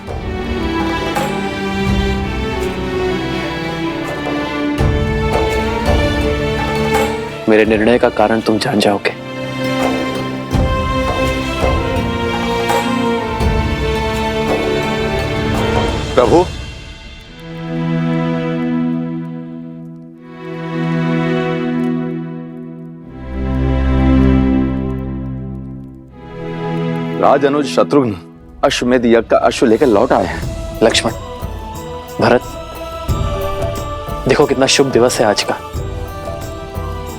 Speaker 1: मेरे निर्णय का कारण तुम जान जाओगे।
Speaker 8: प्रभु,
Speaker 18: राज अनुज शत्रुघ्न अश्वमेध यज्ञ का अश्व लेकर लौट आए हैं।
Speaker 1: लक्ष्मण, भरत, देखो कितना शुभ दिवस है आज का।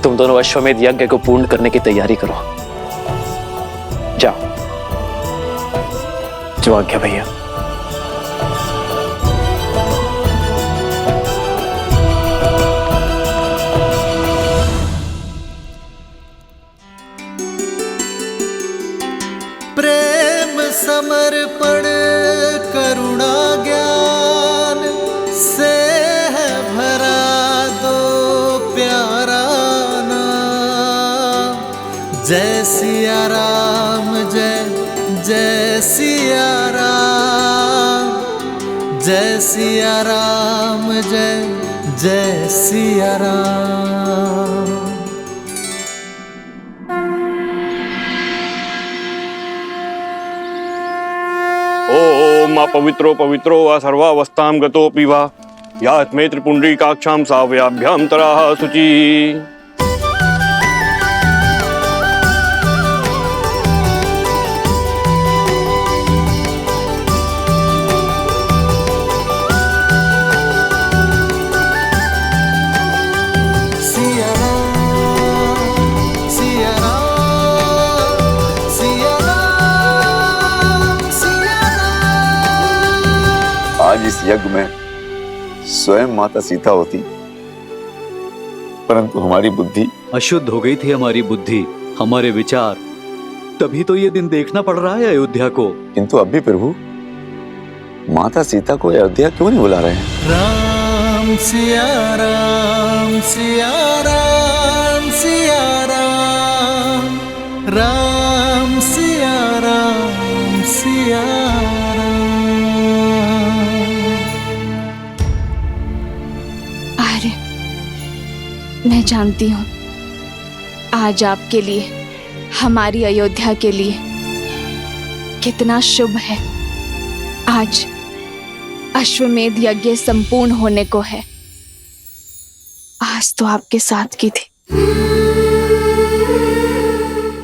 Speaker 1: तुम दोनों अश्वमेध यज्ञ को पूर्ण करने की तैयारी करो। जाओ। जो आज्ञा भैया।
Speaker 13: प्रेम समर्पण करुणा ज्ञान से है भरा दो प्यारा नाम। जय सिया राम, जय जय सिया राम, जय सिया राम, जय जय सिया राम।
Speaker 9: ओम अपवित्रो पवित्रो वा सर्वावस्थां गतोऽपि वा यात्मे त्रिपुण्ड्रीकाक्षां साव्याभ्यां तराः शुचि।
Speaker 12: आज इस यज्ञ में स्वयं माता सीता होती, परंतु हमारी बुद्धि
Speaker 15: अशुद्ध हो गई थी। हमारी बुद्धि, हमारे विचार, तभी तो ये दिन देखना पड़ रहा है अयोध्या को।
Speaker 12: किंतु अब भी प्रभु माता सीता को अयोध्या क्यों नहीं बुला रहे हैं?
Speaker 13: राम सिया राम, सिया राम, सिया राम, राम सिया राम, सिया राम।
Speaker 14: आर्य, मैं जानती हूँ आज आपके लिए, हमारी अयोध्या के लिए कितना शुभ है। आज अश्वमेध यज्ञ संपूर्ण होने को है। आज तो आपके साथ की थी,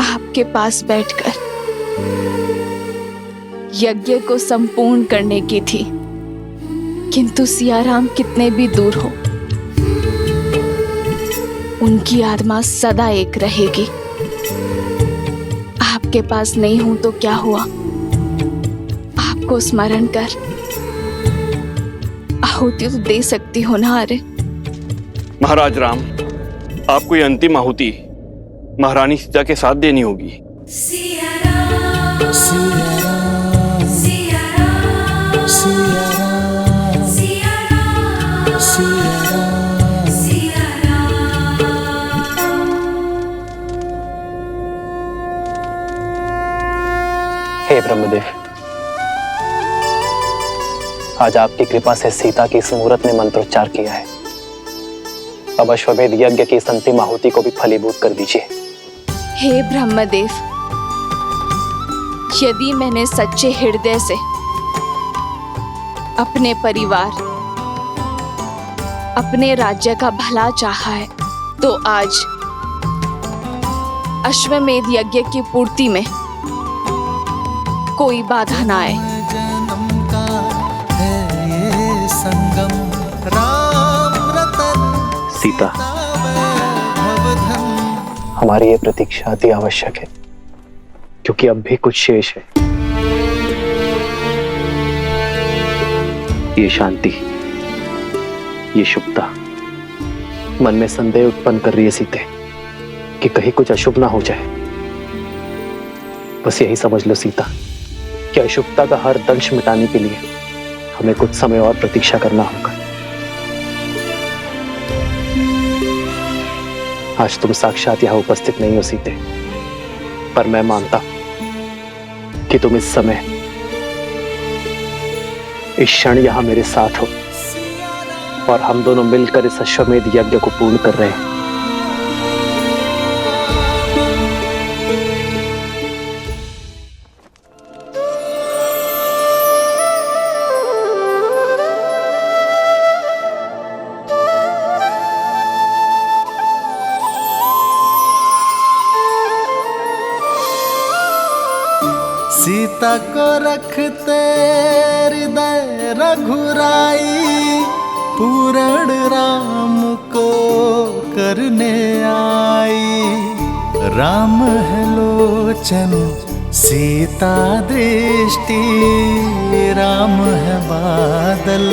Speaker 14: आपके पास बैठकर यज्ञ को संपूर्ण करने की थी। किंतु सियाराम कितने भी दूर हो, उनकी आत्मा सदा एक रहेगी। आपके पास नहीं हूं तो क्या हुआ, आपको स्मरण कर आहुति तो दे सकती हो ना। अरे
Speaker 9: महाराज राम, आपको ये अंतिम आहुति महारानी सीता के साथ देनी होगी।
Speaker 1: हे ब्रह्मदेव, आज आपकी कृपा से सीता की इस मुहूर्त ने मंत्रोच्चार किया है। अब अश्वमेध यज्ञ की इस अंतिम आहुति को भी फलीभूत कर दीजिए।
Speaker 14: हे ब्रह्मदेव, यदि मैंने सच्चे हृदय से अपने परिवार, अपने राज्य का भला चाहा है, तो आज अश्वमेध यज्ञ की पूर्ति में कोई बाधा ना आए।
Speaker 1: सीता, हमारी ये प्रतीक्षा अति आवश्यक है, क्योंकि अब भी कुछ शेष है। ये शांति, ये शुभता मन में संदेह उत्पन्न कर रही है सीते, कि कहीं कुछ अशुभ ना हो जाए। बस यही समझ लो सीता, कि अशुभता का हर दंश मिटाने के लिए हमें कुछ समय और प्रतीक्षा करना होगा। आज तुम साक्षात यहां उपस्थित नहीं हो सीते, पर मैं मानता कि तुम इस समय, इस क्षण यहां मेरे साथ हो, और हम दोनों मिलकर इस अश्वमेध यज्ञ को पूर्ण कर रहे हैं।
Speaker 13: सीता को रखते हृदय रघुराई, पूर्ण राम को करने आई। राम है लोचन सीता दृष्टि, राम है बादल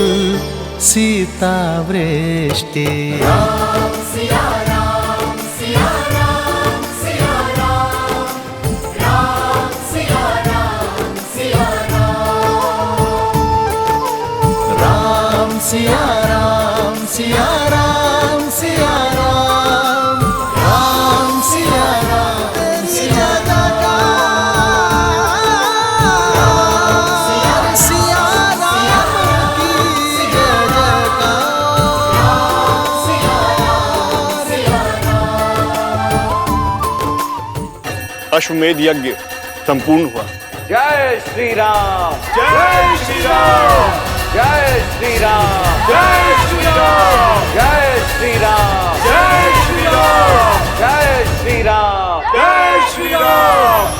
Speaker 13: सीता वृष्टि। सिया राम सिया राम सिया राम, राम सिया राम सिया जयकार, सिया राम की जय
Speaker 9: जयकार। अश्वमेध यज्ञ संपूर्ण हुआ।
Speaker 3: जय श्री राम,
Speaker 9: जय श्री राम,
Speaker 3: जय श्री राम,
Speaker 9: जय श्री राम,
Speaker 3: जय श्री राम,
Speaker 9: जय श्री राम,
Speaker 3: जय श्री राम,
Speaker 9: जय श्री राम।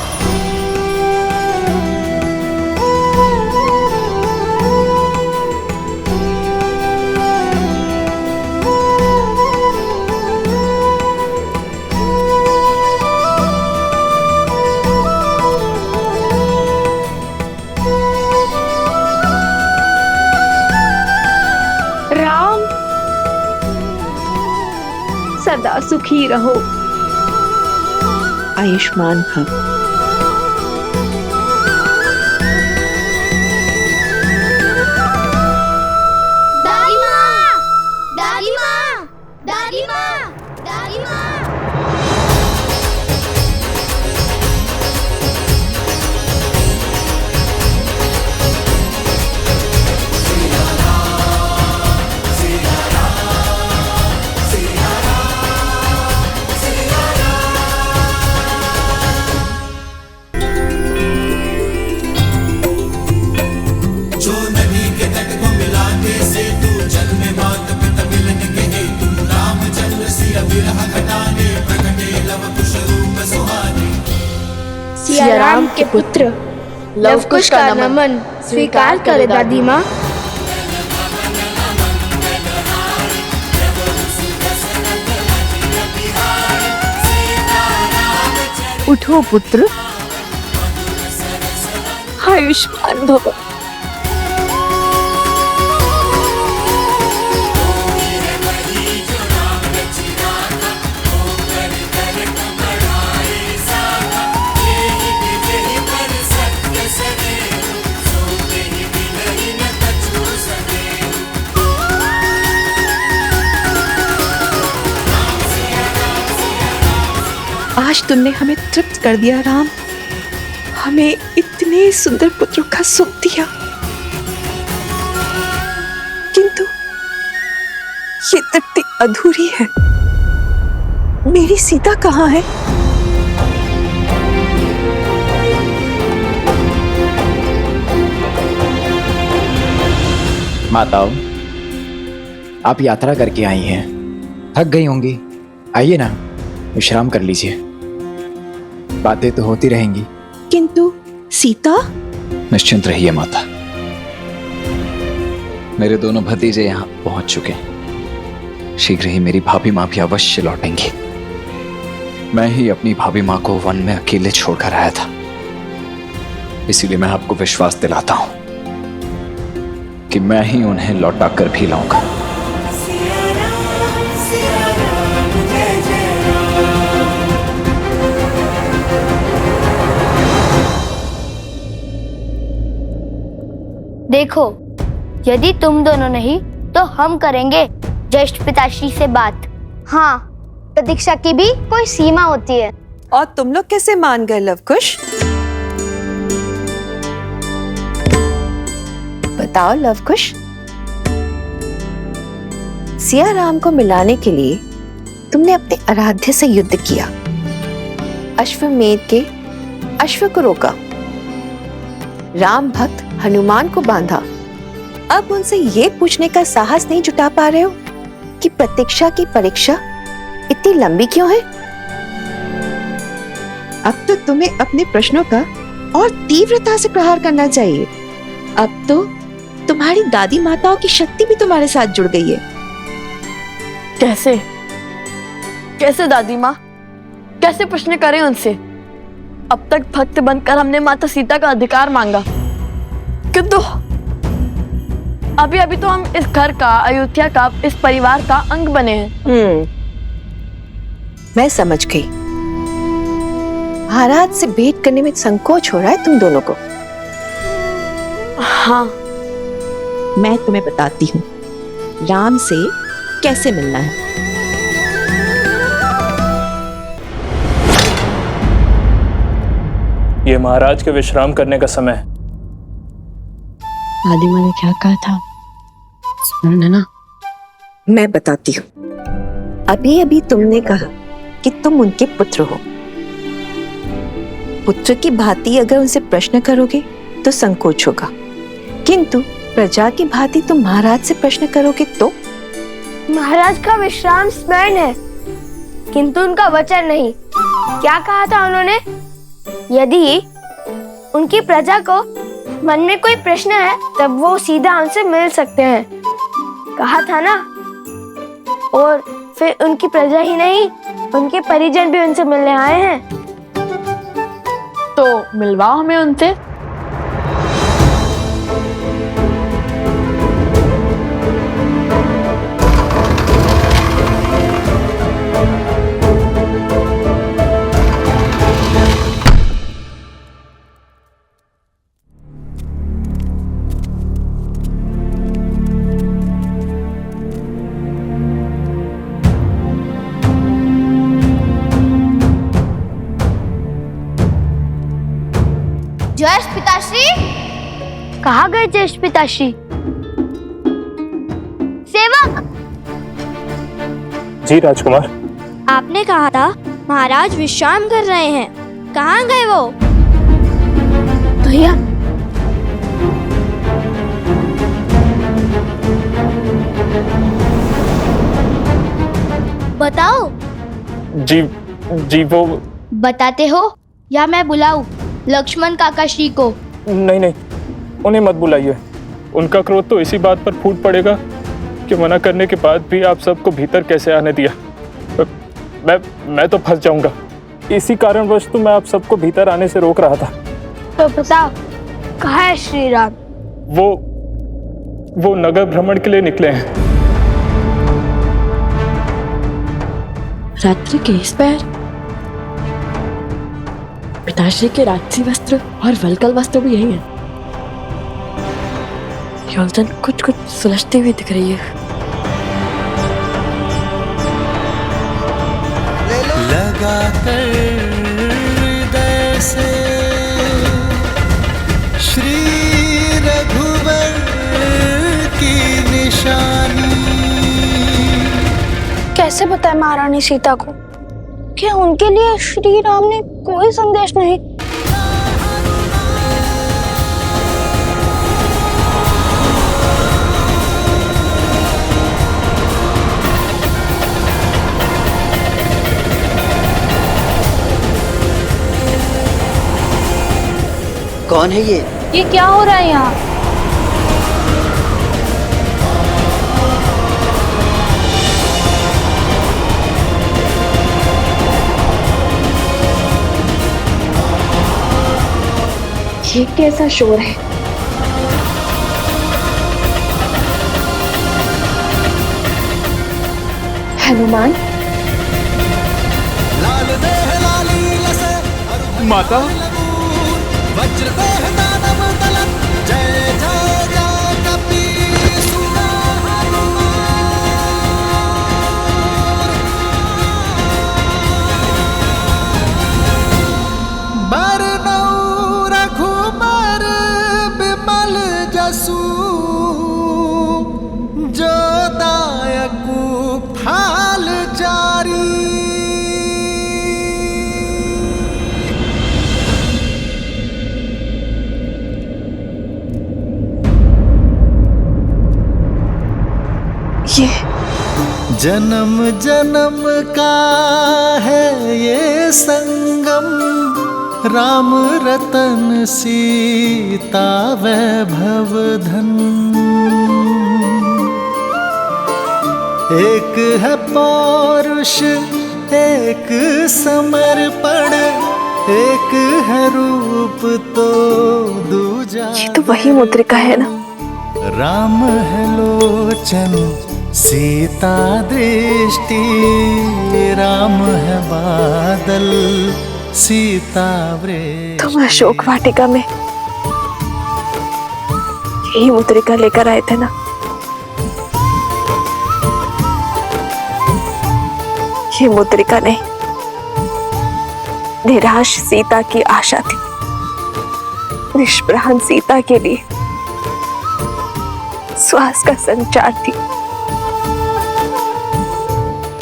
Speaker 2: सदा सुखी रहो,
Speaker 11: आयुष्मान भव।
Speaker 4: दादी माँ, दादी माँ, दादी माँ, दादी माँ। सिया राम के पुत्र लवकुश का नमन स्वीकार करे दादी माँ।
Speaker 11: उठो पुत्र,
Speaker 2: आयुष्मान भव।
Speaker 20: आज तुमने हमें तृप्त कर दिया राम, हमें इतने सुंदर पुत्रों का सुख दिया, किंतु ये तृप्ति अधूरी है। मेरी सीता कहाँ है?
Speaker 21: माताओं, आप यात्रा करके आई हैं, थक गई होंगी। आइए ना, विश्राम कर लीजिए, बातें तो होती रहेंगी।
Speaker 20: किंतु सीता?
Speaker 21: निश्चिंत रहिए माता, मेरे दोनों भतीजे यहाँ पहुंच चुके हैं। शीघ्र ही मेरी भाभी माँ भी अवश्य लौटेंगी। मैं ही अपनी भाभी माँ को वन में अकेले छोड़कर आया था, इसीलिए मैं आपको विश्वास दिलाता हूं कि मैं ही उन्हें लौटा कर भी लाऊंगा।
Speaker 4: देखो, यदि तुम दोनों नहीं तो हम करेंगे ज्येष्ठ पिताश्री से बात। हाँ, प्रतीक्षा की भी कोई सीमा होती है।
Speaker 20: और तुम लोग कैसे मान गए लवकुश? बताओ लवकुश। सिया राम को मिलाने के लिए तुमने अपने आराध्य से युद्ध किया, अश्वमेध के अश्व को रोका, राम भक्त हनुमान को बांधा। अब उनसे ये पूछने का साहस नहीं जुटा पा रहे हो कि प्रतीक्षा की परीक्षा इतनी लंबी क्यों है? अब तो तुम्हें अपने प्रश्नों का और तीव्रता से प्रहार करना चाहिए। अब तो तुम्हारी दादी माताओं की शक्ति भी तुम्हारे साथ जुड़ गई है।
Speaker 11: कैसे कैसे दादी माँ, कैसे प्रश्न करें उनसे? अब तक भक्त बनकर हमने माता सीता का अधिकार मांगा, किंतु अभी अभी तो हम इस घर का, अयोध्या का, इस परिवार का अंग बने हैं।
Speaker 20: मैं समझ गई। महाराज से भेंट करने में संकोच हो रहा है तुम दोनों को।
Speaker 11: हाँ,
Speaker 20: मैं तुम्हें बताती हूँ राम से कैसे मिलना है।
Speaker 22: ये महाराज के विश्राम करने का समय है।
Speaker 11: दादी माँ ने क्या कहा था सुनना ना?
Speaker 20: मैं बताती हूँ। अभी अभी तुमने कहा कि तुम उनके पुत्र हो। पुत्र की भांति अगर उनसे प्रश्न करोगे तो संकोच होगा, किंतु प्रजा की भांति तुम महाराज से प्रश्न करोगे तो?
Speaker 4: महाराज का विश्राम स्मरण है, किंतु उनका वचन नहीं। क्या कहा था उन्होंने? यदि उनकी प्रजा को मन में कोई प्रश्न है तब वो सीधा उनसे मिल सकते हैं, कहा था ना। और फिर उनकी प्रजा ही नहीं, उनके परिजन भी उनसे मिलने आए हैं।
Speaker 11: तो मिलवाओ हमें उनसे।
Speaker 4: ज्येष्ठ पिताश्री, कहाँ गए ज्येष्ठ पिताश्री? सेवक!
Speaker 22: जी राजकुमार।
Speaker 4: आपने कहा था महाराज विश्राम कर रहे हैं, कहाँ गए वो? भैया, बताओ।
Speaker 22: जी वो
Speaker 4: बताते हो या मैं बुलाऊं लक्ष्मण काका श्री को?
Speaker 22: नहीं, उन्हें मत बुलाइए। उनका क्रोध तो इसी बात पर फूट पड़ेगा कि मना करने के बाद भी आप सबको भीतर कैसे आने दिया। मैं तो फंस जाऊंगा। इसी कारणवश तो मैं आप सबको भीतर आने से रोक रहा था।
Speaker 4: तो बताओ, कहाँ है श्री राम?
Speaker 22: वो नगर भ्रमण के लिए निकले हैं।
Speaker 11: रात्रि के इस पैर पिताश्री के राजसी वस्त्र और वलकल वस्त्र भी यही है। योलचन कुछ कुछ सुलझती हुई दिख रही है।
Speaker 13: लगा कर हृदय से श्री रघुवर की निशानी।
Speaker 4: कैसे बताए महारानी सीता को कि उनके लिए श्री राम ने कोई संदेश नहीं?
Speaker 6: कौन है
Speaker 14: ये क्या हो रहा है यहाँ?
Speaker 11: ये कैसा शोर है? हनुमान?
Speaker 8: माता,
Speaker 13: वज्र देह दानव दलन, जय जय जय कपीसुर। बरनउँ रघुबर बिमल जसु, जो दायकु फाल जारी।
Speaker 11: ये
Speaker 13: जन्म जन्म का है ये संगम, राम रतन सीता वैभव धन। एक है पौरुष एक समर्पण, एक है रूप तो दूजा।
Speaker 11: ये तो वही मुद्रिका है ना?
Speaker 13: राम है लोचन सीता दृष्टि, राम है बादल सीता वृष्टि।
Speaker 11: तुम अशोक वाटिका में यही मुद्रिका लेकर आए थे ना? ये मुद्रिका नहीं, निराश सीता की आशा थी। निष्प्राण सीता के लिए श्वास का संचार थी,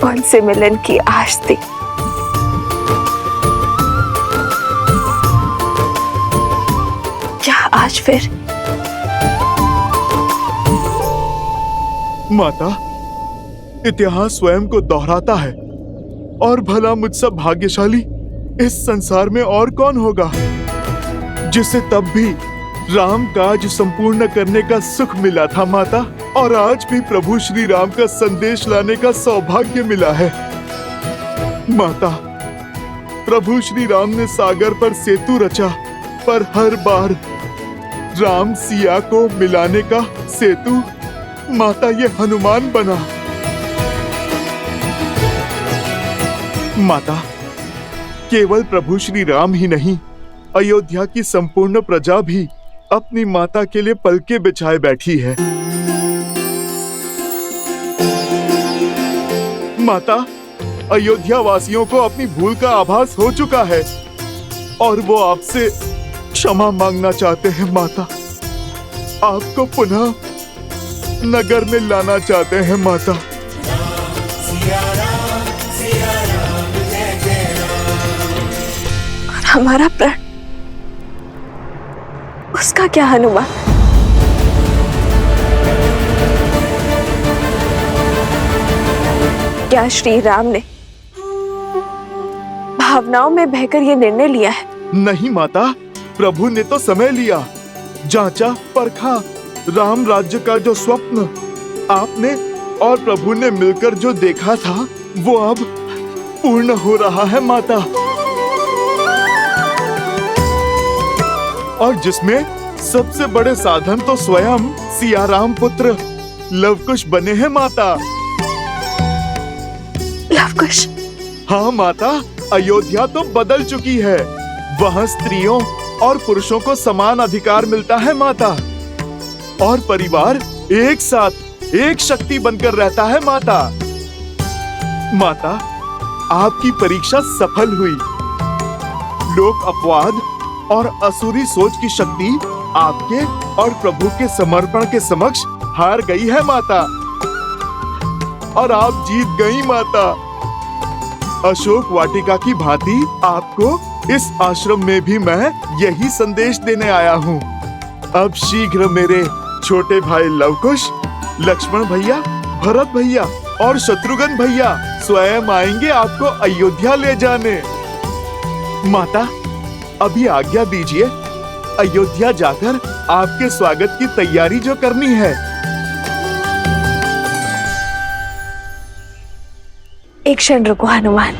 Speaker 11: उनसे मिलन की आश थी। क्या आज फिर?
Speaker 8: माता, इतिहास स्वयं को दोहराता है, और भला मुझसे भाग्यशाली इस संसार में और कौन होगा जिसे तब भी राम काज संपूर्ण करने का सुख मिला था माता, और आज भी प्रभु श्री राम का संदेश लाने का सौभाग्य मिला है। माता, प्रभु श्री राम ने सागर पर सेतु रचा, पर हर बार राम सिया को मिलाने का सेतु माता ये हनुमान बना। माता, केवल प्रभु श्री राम ही नहीं, अयोध्या की संपूर्ण प्रजा भी अपनी माता के लिए पलके बिछाए बैठी है। माता, अयोध्या वासियों को अपनी भूल का आभास हो चुका है और वो आपसे क्षमा मांगना चाहते हैं। माता, आपको पुनः नगर में लाना चाहते हैं। माता,
Speaker 11: हमारा प्राण, उसका क्या हनुमान? क्या श्री राम ने भावनाओं में बहकर ये निर्णय लिया है?
Speaker 8: नहीं माता, प्रभु ने तो समय लिया, जांचा परखा। राम राज्य का जो स्वप्न आपने और प्रभु ने मिलकर जो देखा था, वो अब पूर्ण हो रहा है माता, और जिसमें सबसे बड़े साधन तो स्वयं सियाराम पुत्र लवकुश बने हैं माता।
Speaker 2: लवकुश?
Speaker 8: हाँ माता, अयोध्या तो बदल चुकी है। वहाँ स्त्रियों और पुरुषों को समान अधिकार मिलता है माता, और परिवार एक साथ एक शक्ति बनकर रहता है माता। माता, आपकी परीक्षा सफल हुई। लोक अपवाद और असुरी सोच की शक्ति आपके और प्रभु के समर्पण के समक्ष हार गई है माता, और आप जीत गई माता। अशोक वाटिका की भांति आपको इस आश्रम में भी मैं यही संदेश देने आया हूँ। अब शीघ्र मेरे छोटे भाई लवकुश, लक्ष्मण भैया, भरत भैया और शत्रुघ्न भैया स्वयं आएंगे आपको अयोध्या ले जाने। माता, अभी आज्ञा दीजिए, अयोध्या जाकर आपके स्वागत की तैयारी जो करनी है।
Speaker 2: एक क्षण रुको हनुमान।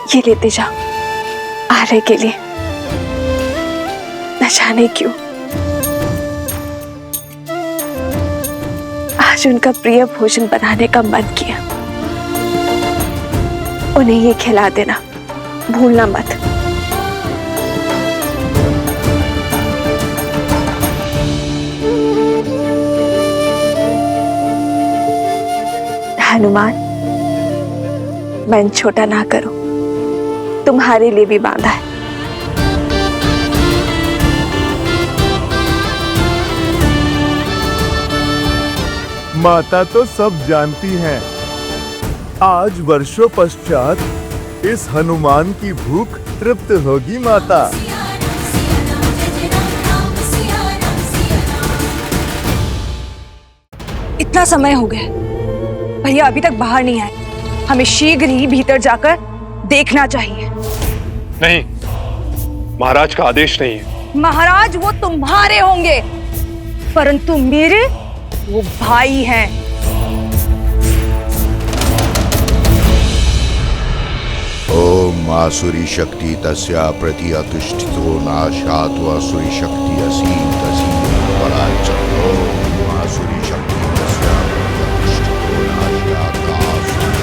Speaker 2: ये लेते जाओ आर्य के लिए। न जाने क्यों आज उनका प्रिय भोजन बनाने का मन किया। उन्हें ये खिला देना, भूलना मत। हनुमान, मन छोटा ना करो, तुम्हारे लिए भी बांधा है।
Speaker 8: माता तो सब जानती हैं। आज वर्षों पश्चात इस हनुमान की भूख तृप्त होगी माता।
Speaker 6: इतना समय हो गया, भैया अभी तक बाहर नहीं आए। हमें शीघ्र ही भीतर जाकर देखना चाहिए।
Speaker 22: नहीं, महाराज का आदेश नहीं है।
Speaker 6: महाराज वो तुम्हारे होंगे, परंतु मेरे वो भाई हैं।
Speaker 10: ओम आसुरी शक्ति तस्या प्रति अतिष्ठितो नाशातो आसुरी शक्ति असीम तसीम पराच। ओम आसुरी शक्ति तस्या प्रति अतिष्ठितो नाशातो आसुरी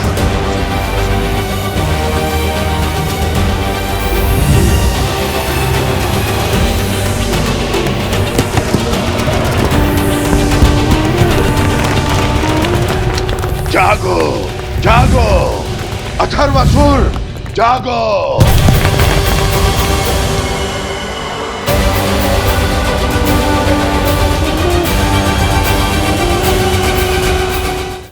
Speaker 10: जागो, जागो, अथर्वासुर, जागो।